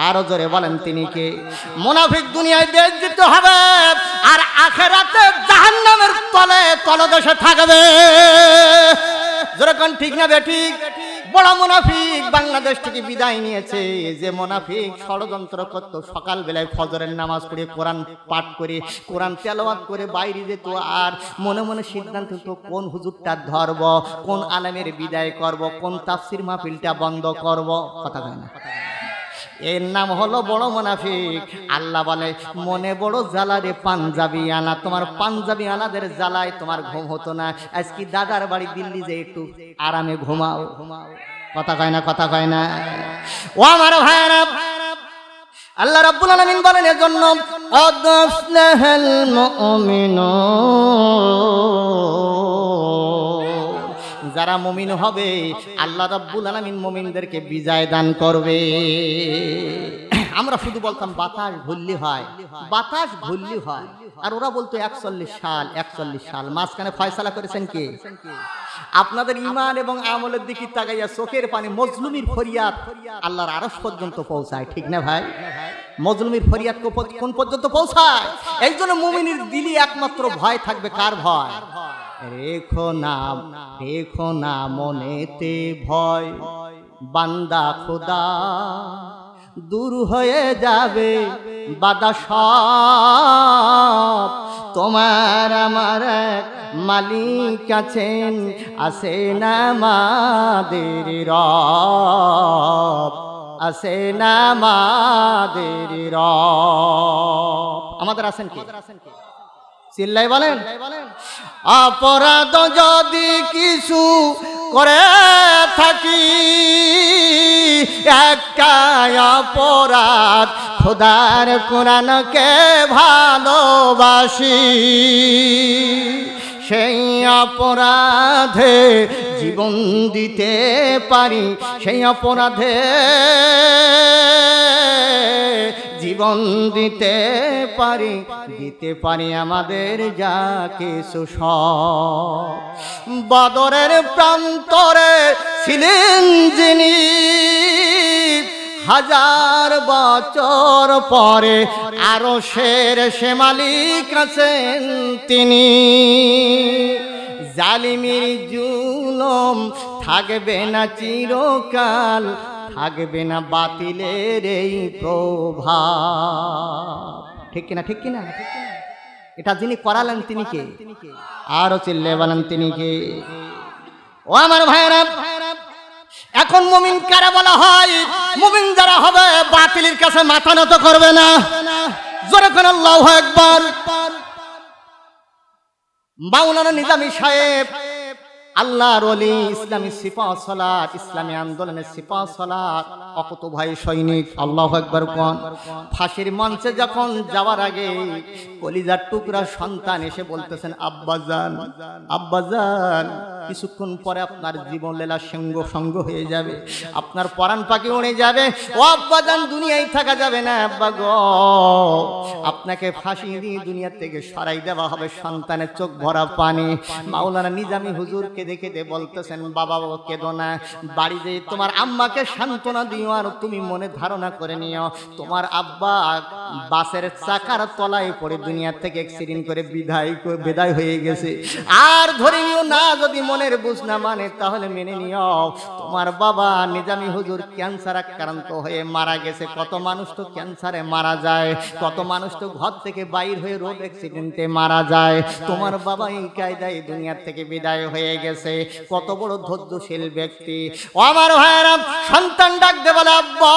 আরো জোরে বলেন, তিনি কে? মুনাফিক দুনিয়ায় বেইজ্জত হবে আর আখিরাতে জাহান্নামের তলে তলদেশে থাকবে। যেরকম ঠিক না বেঠিক? বড় মুনাফিক বাংলাদেশ থেকে বিদায় নিয়েছে। যে মুনাফিক ষড়যন্ত্র করত, সকালবেলায় ফজরের নামাজ পড়ে কোরআন পাঠ করে কোরআন তেলাওয়াত করে বাইরে যেত, আর মনে মনে সিদ্ধান্ত নিত কোন হুজুরটা ধরব, কোন আলেমের বিদায় করব, কোন তাফসির মাহফিলটা বন্ধ করব। কথা কয় না? এর নাম হলো বড় মুনাফিক। আল্লাহ বলে, মনে বড় জ্বালা রে পাঞ্জাবি আনা, তোমার পাঞ্জাবি আনাদের জ্বালায় তোমার ঘুম হতো না। আজকে দাদার বাড়ি দিল্লি যে একটু আরামে ঘুমাও। কথা কয় না? কথা কয় না? ও আমার ভাইরা, আল্লাহ রাব্বুল আলামিন বলেন এজন্য, আদফলাহাল মুমিনুন, যারা মুমিন হবে আল্লাহ রাব্বুল আলামিন মুমিনদেরকে বিজয় দান করবে। আমরা শুধু বলতাম বাতাস ভুললি হয়, বাতাস ভুললি হয়, আর ওরা বলতো ৪১ সাল ৪১ সাল। মাঝখানে ফয়সালা করেছেন কে? আপনাদের ঈমান এবং আমলের দিকে তাকাইয়া চোখের পানি, মজলুমির ফরিয়াদ আল্লাহর আরশ পর্যন্ত পৌঁছায়। ঠিক না ভাই? মজলুমির ফরিয়াদ কোন পর্যন্ত পৌঁছায়? এই জন্য মুমিনের দিলে একমাত্র ভয় থাকবে, কার ভয়? রেখো না মনেতে ভয়, বান্দা খোদা দূর হয়ে যাবে বাদা সব। তোমার আমার এক মালিক আছেন, আছেন আমাদের রব, আছেন আমাদের রব। আমাদের আছেন কি? চিল্লাই বলেন। অপরাধ যদি কিছু করে থাকি, একটা অপরাধ, খোদার কোরআনকে ভালোবাসি, সেই অপরাধে জীবন দিতে পারি, সেই অপরাধে জীবন দিতে পারি আমাদের যা কিছু সব। বদরের প্রান্তরে ছিলেন যিনি, ১০০০ বছর পরে আরশের সে মালিক আছেন তিনি। জালিমের জুলুম থাকবে না চিরকাল, থাকবে না বাতিলের এই প্রভাব। ঠিক কিনা? ঠিক কিনা? এটা যিনি করালেন তিনি কে? আরো চিল্লে বলেন, তিনি কে? ও আমার ভাইরা, এখন মুমিন কারা বলা হয়? মুমিন যারা হবে বাতিলের কাছে মাথা নত করবে না। জোরে করে আল্লাহু আকবার। মাওলানা নিজামী সাহেব আল্লাহর ওলি, ইসলামী সিফাত সালাত, ইসলামী আন্দোলনের সিফাত সালাত, অকত ভাই সৈনিক, আল্লাহু আকবার কোন। ফাঁসির মঞ্চে যখন যাওয়ার আগে কলিজার টুকরা সন্তান এসে বলতেছেন, আব্বাজান আব্বাজান, কিছুক্ষণ পরে আপনার জীবন লীলা সঙ্গ হয়ে যাবে, আপনার পরাণ পাখি উড়ে যাবে। ও আব্বাজান, দুনিয়ায় থাকা যাবে না আব্বা গো, আপনাকে ফাঁসি দিয়ে দুনিয়া থেকে সরাই দেওয়া হবে। সন্তানের চোখ ভরা পানি। মাওলানা নিজামী হুজুর কেঁদে কেঁদে বলতেছেন, বাবা কেঁদো না, বাড়ি যেয়ে তোমার আম্মাকে সান্ত্বনা দিও, আর তুমি মনে ধারণা করে নিও তোমার আব্বা বাসের চাকার তলায় পড়ে দুনিয়া থেকে অ্যাক্সিডেন্ট করে বিদায় হয়ে গেছে। আর ধরে নিও না, যদি মনের বুঝ না মানে তাহলে মেনে নিও তোমার বাবা নিজামী হুজুর ক্যান্সার আক্রান্ত হয়ে মারা গেছে। কত মানুষ তো ক্যান্সারে মারা যায়, কত মানুষ তো ঘর থেকে বাইর হয়ে রোড অ্যাক্সিডেন্টে মারা যায়। তোমার বাবা এই কায়দায় দুনিয়া থেকে বিদায় হয়ে গেছে। কত বড় ধৈর্যশীল ব্যক্তি। ও আমার ভাইরা, সন্তান ডাক দে বলে, আব্বা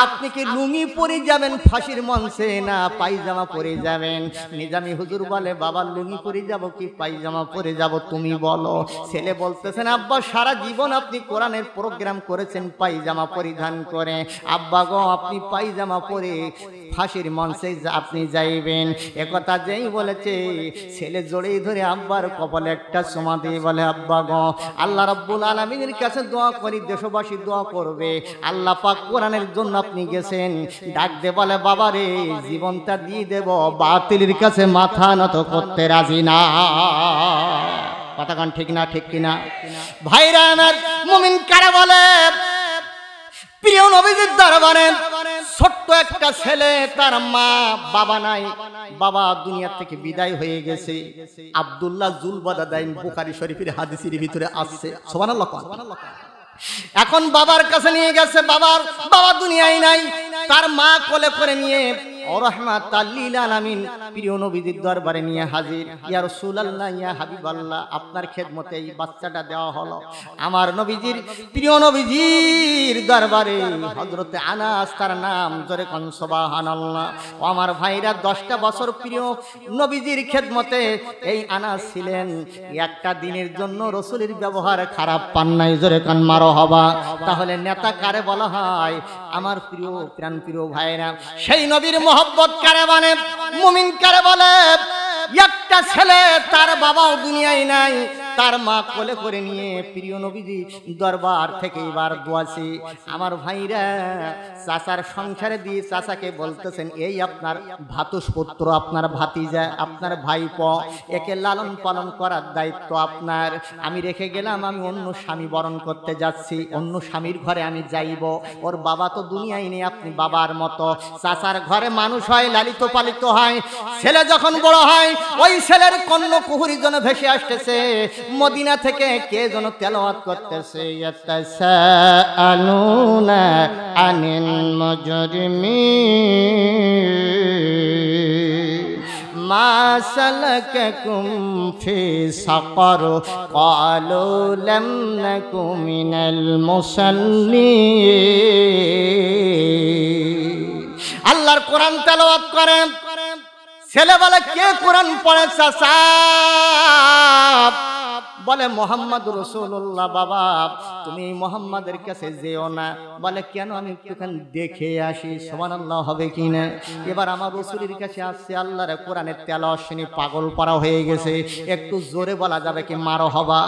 আপনি কি লুঙ্গি পরে যাবেন ফাঁসির মঞ্চে, না পায়জামা পরে যাবেন? নিজামী হুজুর বলে, বাবা লুঙ্গি পরে যাব কি পায়জামা পরে যাব, তুমি বলো। ছেলে বলতেছেন, আব্বা সারা জীবন আপনি কোরআনের প্রোগ্রাম করেছেন পায়জামা পরিধান করে, আব্বা গো আপনি পায়জামা পরে ফাঁসির মঞ্চে আপনি যাইবেন। একথা যেই বলেছে, ছেলে জড়িয়ে ধরে আব্বার কপালে একটা চুমা দিয়ে বলে, আব্বা গো আল্লাহ রাব্বুল আলামিনের কাছে দোয়া করি, দেশবাসী দোয়া করবে, আল্লাহ পাক কোরআনের জন্য আপনি গেছেন। ডাক দে বলে, বাবা রে জীবনটা দিয়ে দেব, বাতিলের কাছে মাথা নত করতে রাজি না। কথা কান ঠিক না, ঠিক কিনা ভাইরা আমার? মুমিন কারা বলে? প্রিয় নবীজির দরবারে ছোট্ট একটা ছেলে, তার মা বাবা নাই, বাবা দুনিয়া থেকে বিদায় হয়ে গেছে। আব্দুল্লাহ জুলবাদাইন বুখারী শরীফের হাদিসের ভিতরে আছে, সুবহানাল্লাহ। এখন বাবার কাছে নিয়ে গেছে, বাবা দুনিয়ায় নাই। তার মা কোলে করে নিয়ে রাহমাতাল লিল আলামিন প্রিয় নবীজির দরবারে নিয়ে হাজির। ইয়া রাসূলুল্লাহ, ইয়া হাবিবাল্লাহ, আপনার খেদমতে এই বাচ্চাটা দেওয়া হলো। আমার নবীজির প্রিয় নবীজির দরবারে হযরতে আনাস তার নাম, জোরে কোন সুবহানাল্লাহ। ও আমার ভাইরা, 10টা বছর প্রিয় নবীজির খেদমতে এই আনাস ছিলেন। একটা দিনের জন্য রাসূলের ব্যবহার খারাপ পান নাই, জোরে কোন মারহাবা। তাহলে নেতা কারে বলা হয়? আমার প্রিয় প্রাণপ্রিয় ভাইরা, সেই নবীর মহব্বত কারে বলে? মুমিন কারে বলে? একটা ছেলে, তার বাবাও দুনিয়ায় নাই, তার মা কোলে করে নিয়ে প্রিয় নবীজি দরবার থেকে এবার দোয়াছি। আমার ভাইরা, চাচার সংসারে দিয়ে চাচাকে বলতেছেন, এই আপনার ভাতুষপুত্র, আপনার ভাতিজা, আপনার ভাইপো, একে লালন পালন করার দায়িত্ব আপনার। আমি রেখে গেলাম, আমি অন্য স্বামী বরণ করতে যাচ্ছি, অন্য স্বামীর ঘরে আমি যাইব। ওর বাবা তো দুনিয়ায় নেই, আপনি বাবার মতো। চাচার ঘরে মানুষ হয়, লালিত পালিত হয়। ছেলে যখন বড় হয়, ওই ছেলের কর্ণকুহুরি যেন ভেসে আসতেছে, মদিনা থেকে কে যেন তেলাওয়াত করতেছে, ইয়াতাসাআলুনা আনিল মুজরিমিন মা সালাকাকুম ফি সাকার ক্বালু লাম নাকু মিনাল মুসাল্লিন। আল্লাহর কোরআন তেলাওয়াত করেন, ছেলে বলে, কে কোরআন পড়ে চাচা? বলে, মোহাম্মদ রাসূলুল্লাহ। বাবা তুমি মোহাম্মদের কাছে যেও না। বলে, কেন? আমি একটুখানি দেখে আসি, সুবহানাল্লাহ হবে কিনা। এবার আমার রাসূলের কাছে আসছে, আল্লাহর কোরআনের তেলাওয়াত শুনে পাগল পারা হয়ে গেছে। একটু জোরে বলা যাবে কি মারহাবা?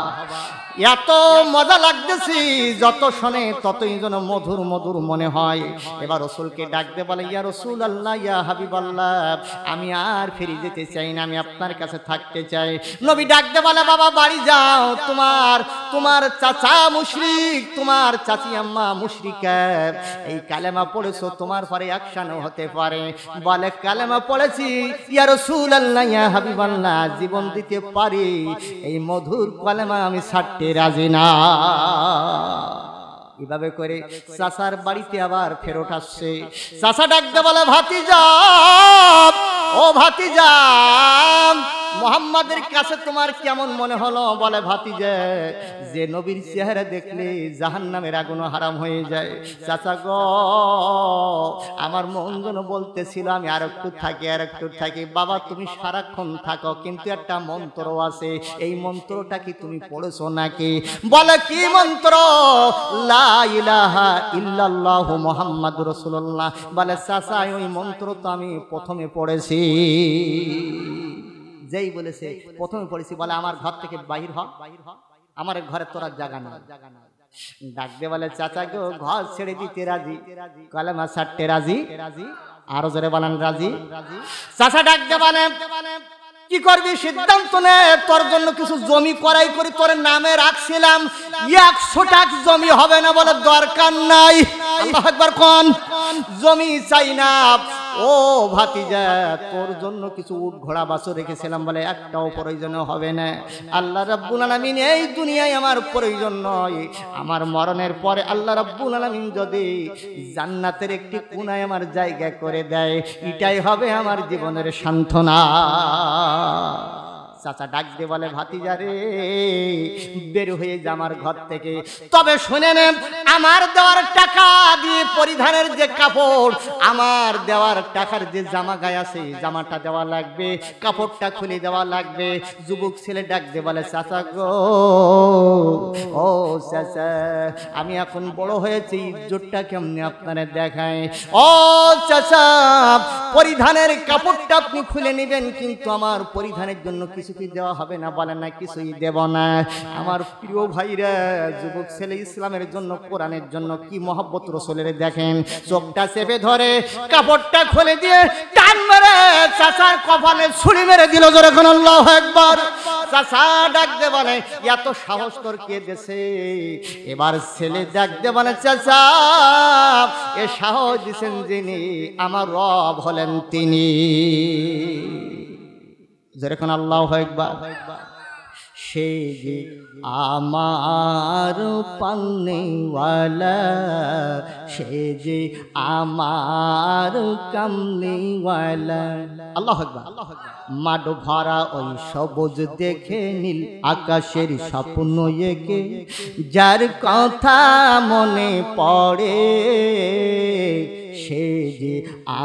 এত মজা লাগতেছি, যত শোনে ততই যেন মধুর মধুর মনে হয়। এবার রাসূলকে ডাকতে বলে, ইয়া রাসূলুল্লাহ, ইয়া হাবিবাল্লাহ, আমি আর ফিরে যেতে চাই না, আমি আপনার কাছে থাকতে চাই। নবী ডাকতে বলে, বাবা বাড়ি যাও, তোমার চাচা মুশরিক, তোমার চাচি আম্মা মুশরিকা। এই কালেমা পড়েছো, তোমার পরে অ্যাকশনও হতে পারে। বলে, কালেমা পড়েছি ইয়া রাসূলুল্লাহ, ইয়া হাবিবাল্লাহ, জীবন দিতে পারি, এই মধুর কালেমা আমি ছাড়তে রাজি না। এভাবে করে চাচার বাড়িতে আবার ফেরত আসছে। চাচা ডাকতে বলে, ভাতিজা, ও ভাতিজা, মুহাম্মাদের কাছে তোমার কেমন মনে হলো? বলে ভাতিজা, যে নবীর চেহারা দেখলে জাহান্নামের আগুন হারাম হয়ে যায়। চাচা গো, আমার মন যেন বলতেছিল আমি আর একটু থাকি। বাবা তুমি সারাক্ষণ থাকো, কিন্তু একটা মন্ত্র আছে, এই মন্ত্রটা কি তুমি পড়েছো নাকি? বলে কি মন্ত্র? লা ইলাহা ইল্লাল্লাহু মুহাম্মাদুর রাসূলুল্লাহ। বলে চাচা ওই মন্ত্র তো আমি প্রথমে পড়েছি। যেই বলেছে প্রথমে পড়েছি, বলে আমার ঘর থেকে বাহির হ, আমার ঘরে তোরা জায়গা না। ডাক দিয়ে বলে চাচা গো, ঘর ছেড়ে দিতে রাজি? কালেমা ছাড়তে রাজি? আরো জোরে বলেন রাজি? চাচা ডাক দিয়ে বলে কি করবি সিদ্ধান্ত নে, তোর জন্য কিছু জমি ক্রয় করে তোর নামে রাখছিলাম, 100 টাকা জমি হবে না? বলে দরকার নাই। আল্লাহু আকবার কোন? জমি চাই না। ও ভাতিজা, তোর জন্য কিছু উট ঘোড়া বাছুর রেখেছিলাম, বলে একটাও প্রয়োজন হবে না। আল্লাহ রাব্বুল আলামিন এই দুনিয়ায় আমার প্রয়োজন নয়, আমার মরণের পরে আল্লাহ রাব্বুল আলামিন যদি জান্নাতের একটি কোণায় আমার জায়গা করে দেয়, এটাই হবে আমার জীবনের সান্ত্বনা। চাচা ডাক দিয়ে বলে ভাতিজা রে, বের হয়ে যা আমার ঘর থেকে। তবে শুনে নেন, আমার দেওয়ার টাকা দিয়ে পরিধানের যে কাপড়, আমার দেওয়ার টাকার যে জামা গায়ে আছে, জামাটা দেওয়া লাগবে, কাপড়টা খুলে দেওয়া লাগবে। যুবক ছেলে ডাক দিয়ে বলে চাচা গো, ও চাচা আমি এখন বড় হয়েছি, ইজ্জতটা কেমনে আপনারা দেখায়? ও চাচা, পরিধানের কাপড়টা আপনি খুলে নেবেন, কিন্তু আমার পরিধানের জন্য কিছু কি দেওয়া হবে না? বলে না, কিছুই দেব না। আমার প্রিয় ভাইরা, যুবক ছেলে ইসলামের জন্য, কোরআনের জন্য কি মহব্বত রাসূলের দেখেন। চোখটা চেপে ধরে কাপড়টা খুলে দিয়ে টান মেরে চাচার কপালে ছুরি মেরে দিল। জোরে কোন আল্লাহু আকবার। চাচা ডাক দে বলে এত সাহস তোর কে দেছে? এবার ছেলে ডাক দে বলে চাচা, এ সাহস দিছেন যিনি, আমার রব হলেন তিনি। যেরকম আল্লাহু আকবার। সে যে আমার পান্নেওয়ালা, সে যে আমার কামনেওয়ালা। আল্লাহু আকবার। মাঠ ভরা ওই সবুজ দেখে নীল আকাশের স্বপ্ন এঁকে, যার কথা মনে পড়ে, সে যে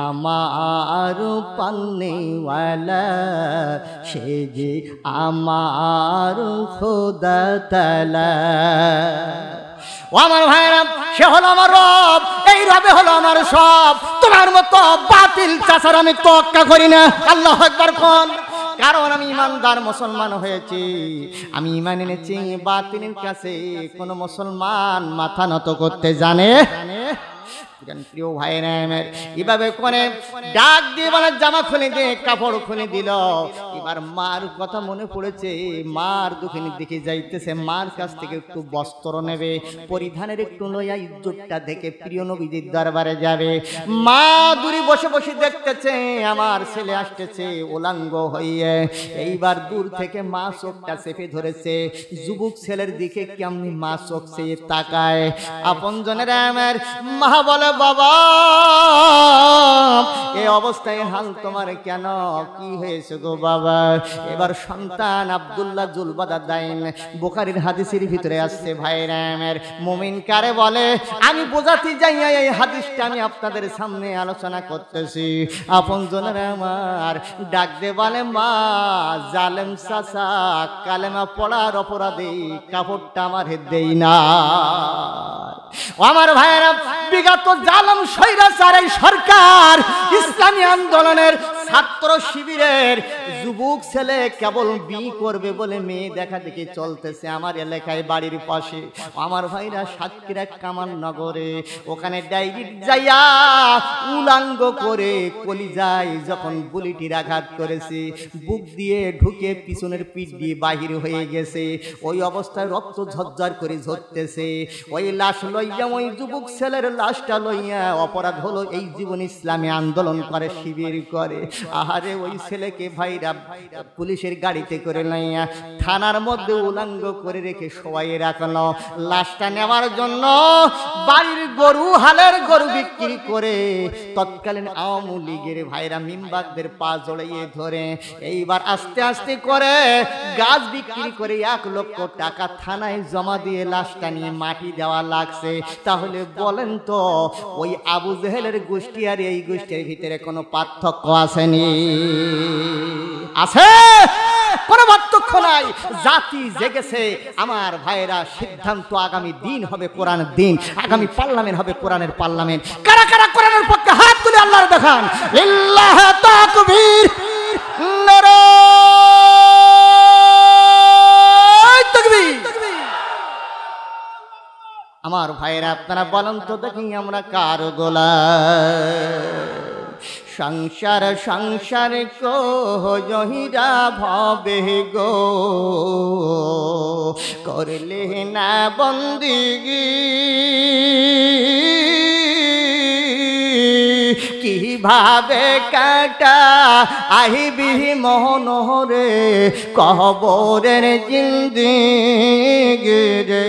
আমার পান্নেওয়ালা, সে যে আমার খোদা তাআলা। ও আমার ভাইরা, সে হলো আমার রব, এই রবে হলো আমার সব। তোমার মতো বাতিল চাচার আমি তোয়াক্কা করি না। আল্লাহু আকবার কোন? কারণ আমি ইমানদার মুসলমান হয়েছি, আমি ইমান এনেছি। বাতিলের কাছে কোন মুসলমান মাথা নত করতে জানে? প্রিয় ভাইরা, এভাবে করে ডাক দিয়ে বলে জামা খুলে দিয়ে কাপড় খুলে দিল। এবার মার কথা মনে পড়েছে, মার দোকানের দিকে যাইতেছে, মার কাছ থেকে একটু বস্ত্র নেবে, পরিধানের একটু লইয়া ইজ্জতটা দেখে প্রিয় নবীজির দরবারে যাবে। মা দূরে বসে বসে দেখতেছে আমার ছেলে আসতেছে উলাঙ্গ হইয়ে। এইবার দূর থেকে মা চোখটা চেপে ধরেছে, যুবক ছেলের দিকে কেমনি মা চোখ চেয়ে তাকায়। আপনজনেরা আমার মা বলে বাবা, এই অবস্থায় হাল তোমার কেন? কি হয়েছে গো বাবা? এবার সন্তান আব্দুল্লাহ জুলবাদাদাইন, বুখারীর হাদিসের ভিতরে আসছে ভাইরা আমার, মুমিন কারে বলে আমি বোঝাতে যাই, এই হাদিসটা আমি আপনাদের সামনে আলোচনা করতেছি। আপনজনেরা আমার ডাক দে বলে মা, জালেম চাচা কালেমা পড়ার অপরাধে কাপড়টা আমার দেই না। আমার ভাইরা, বিগত জালেম স্বৈরাচার এই সরকার ইসলামী আন্দোলনের ছাত্র শিবিরের যুবক ছেলে কেবল বিয়ে করবে বলে মেয়ে দেখা দেখি চলতেছে আমার এলাকায়, বাড়ির পাশে। আমার ভাইরা, সাতক্ষীরা কামাল নগরে ওখানে ডাইরেক্ট যাইয়া উলাঙ্গ করে কলিজায় যখন বুলেটির আঘাত করেছে, বুক দিয়ে ঢুকে পিছনের পিঠ দিয়ে বাহির হয়ে গেছে। ওই অবস্থায় রক্ত ঝরঝর করে ঝরতেছে। ওই লাশ লইয়া, ওই যুবক ছেলের লাশটা লইয়া, অপরাধ হলো এই জীবন ইসলামী আন্দোলন করে, শিবির করে। আহারে ওই ছেলেকে ভাইরা পুলিশের গাড়িতে করে নাইয়া থানার মধ্যে উলঙ্গ করে রেখে শোয়াইয়ে রাখলো। লাশটা নেওয়ার জন্য বাড়ির গরু, হালের গরু বিক্রি করে তৎকালীন আওয়ামী লীগের ভাইরা মিম্বারদের পা জড়িয়ে ধরে এইবার আস্তে আস্তে করে গাছ বিক্রি করে 1 লক্ষ টাকা থানায় জমা দিয়ে লাশটা নিয়ে মাটি দেওয়া লাগছে। তাহলে বলেন তো ওই আবু জেহেলের গোষ্ঠী আর এই গোষ্ঠীর ভিতরে কোনো পার্থক্য আসেনি? আছে? কোনো পার্থক্য নাই। জাতি জেগেছে আমার ভাইরা। সিদ্ধান্ত আগামী দিন হবে কোরআনের দিন, আগামী পার্লামেন্ট হবে কোরআনের পার্লামেন্ট। কারা কারা কোরআনের পক্ষে হাত তুলে আল্লাহর দেখান। লিল্লাহি তাকবীর, নারায়ে তাকবীর। আমার ভাইরা আপনারা বলেন তো দেখি আমরা কার গোলাম? সংসার সংসার কো জহিরা ভবে গো, করলে না বন্দিগি কিভাবে কাটা আহিবি মোহনরে কবরের জিন্দিগি রে,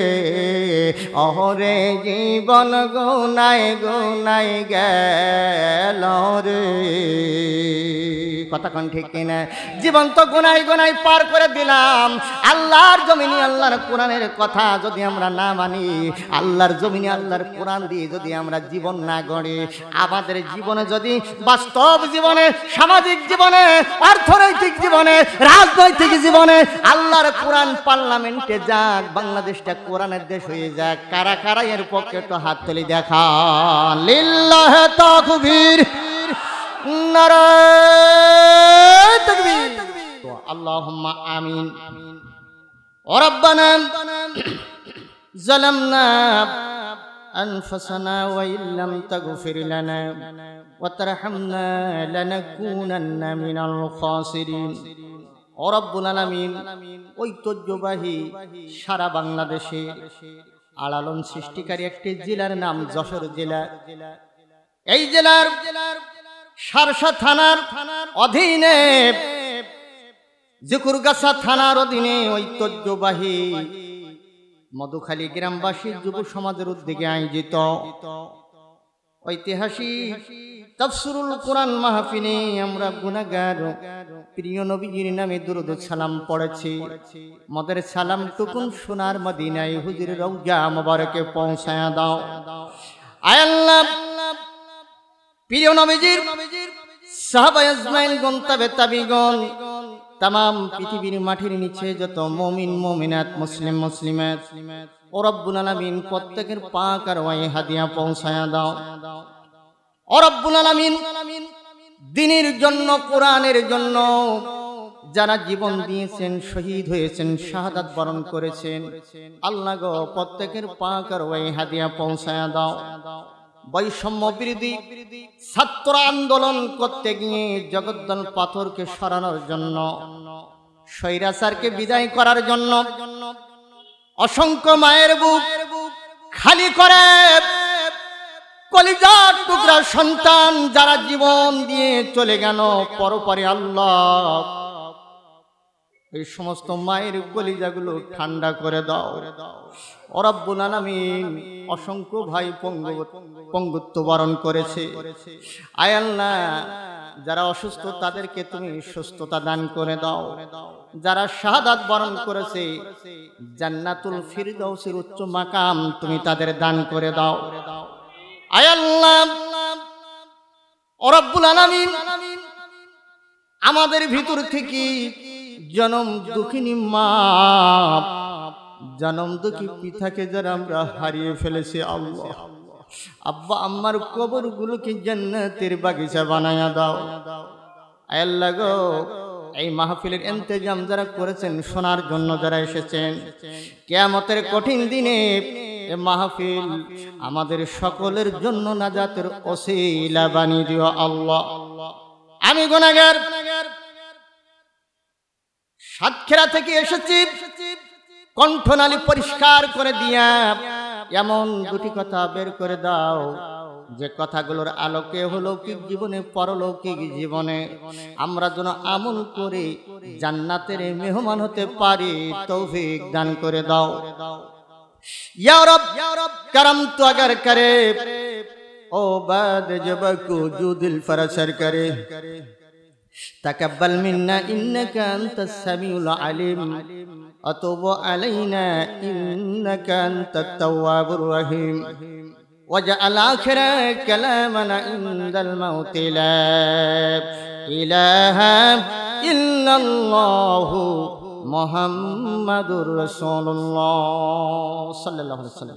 অহরে জীবন গুনাই গুনাই গেল রে। কথাক্ষণ ঠিক কিনা? জীবন তো গুনাই গুনাই পার করে দিলাম। আল্লাহর জমিনে আল্লাহর কোরআনের কথা যদি আমরা না মানি, আল্লাহর জমিনে আল্লাহর কোরআন দিয়ে যদি আমরা জীবন না গড়ি, আমাদের জীবনে যদি বাস্তব জীবনে, সামাজিক জীবনে, অর্থনৈতিক জীবনে, রাজনৈতিক জীবনে আল্লাহর কোরআন পার্লামেন্টে যাক, বাংলাদেশটা কোরআনের দেশ হয়ে যাক, কারা কারা এর পক্ষে একটু হাত তুলে দেখা। লিল্লাহি তাকবীর, নারায়ে তাকবীর। তো আল্লাহুম্মা আমিন। ওয়া রাব্বানা যালামনা আনফুসানা ওয়া ইল্লাম তাগফির লানা ওয়া তারহামনা লানাকুনান্না মিনাল খাসিরিন। ও রব্বুল আলামিন, ঐতিহ্যবাহী সারা বাংলাদেশে আলালন সৃষ্টিকারী একটি জেলার নাম যশোর জেলা। এই জেলার সারসা থানার অধীনে, জিকুরগাছা থানার অধীনে ঐতিহ্যবাহী মধুখালী গ্রামবাসী যুব সমাজের উদ্যোগে আয়োজিত ঐতিহাসিক তাফসীরুল কোরআন মাহফিলে আমরা গুনাহগার প্রিয় নবীজির নামে দুরূদ সালাম পড়েছি। মদের সালাম টুকুন সোনার মদিনায় হুজুরের রওজা মুবারকে পৌঁছায়া দাও। আয় আল্লাহ, প্রিয় নবীজির সাহাবা আজমাইন গণ, তাবে তাবিগণ, तमाम पृथिवीर माटिर नीचे যত মুমিন মুমিনাত মুসলিম মুসলিমাত ও রব্বুল আলামিন প্রত্যেকের পাক আর ওয়াই হাদিয়া পৌঁছায়া দাও। ও রব্বুল আলামিন দ্বীনের জন্য, কোরআনের জন্য যারা জীবন দিয়েছেন, শহীদ হয়েছেন, শাহাদাত বরণ করেছেন, আল্লাহ গো প্রত্যেকের পাক আর ওয়াই হাদিয়া পৌঁছায়া দাও। বৈষম্য বিরোধী ছাত্র আন্দোলন করতে গিয়ে জগদ্দল পাথরকে সরানোর জন্য, স্বৈরাচারকে বিদায় করার জন্য অসংখ্য মায়ের বুক খালি করে কলিজার টুকরা সন্তান যারা জীবন দিয়ে চলে গেল পরপারে, আল্লাহ এই সমস্ত মায়ের কলিজাগুলো ঠান্ডা করে দাও। ও রব্বুল আলামিন অসংখ্য ভাই পঙ্গুত্ব বরণ করেছে। আয় আল্লাহ, যারা অসুস্থ তাদেরকে তুমি সুস্থতা দান করে দাও। যারা শাহাদাত বরণ করেছে জান্নাতুল ফিরদাউসের উচ্চ মাকাম তুমি তাদের দান করে দাও। আয় আল্লাহ, ও রব্বুল আলামিন আমাদের ভিতর থেকে জনম দুঃখিনী মা, জনম দুঃখী পিতাকে যারা আমরা হারিয়ে ফেলেছি, আল্লাহ আব্বা আম্মার কবরগুলোকে জান্নাতের বাগিচা বানায়া দাও। আল্লাহ গো, এই মাহফিলের ইন্তজাম যারা করেছেন, শোনার জন্য যারা এসেছেন, কিয়ামতের কঠিন দিনে এই মাহফিল আমাদের সকলের জন্য নাজাতের ওসিলা বানিয়ে দিও আল্লাহ। আমি গুনাহগার সাতক্ষীরা থেকে এসেছি, কণ্ঠনালী পরিষ্কার করে দিয়া এমন দুটি কথা বের করে দাও। যে কথাগুলোর আলোকে অলৌকিক জীবনে পরলৌকিক জীবনে আমরা যেন আমল করে জান্নাতের মেহমান হতে পারি, তৌফিক দান করে দাও। या रब करम तो अगर करे ओ बाद जब को जो दिल फरसर करे तकब्बल मिन्ना इन्नका अंतस समीउल अलीम अतूब अलैना इन्नका अंतत तव्वाबुर रहीम वजअल आखिर कलामना इंदल मौत ला इलाहा इल्लल्लाहु मुहम्मदुर रसूलुल्लाह सल्लल्लाहु अलैहि वसल्लम।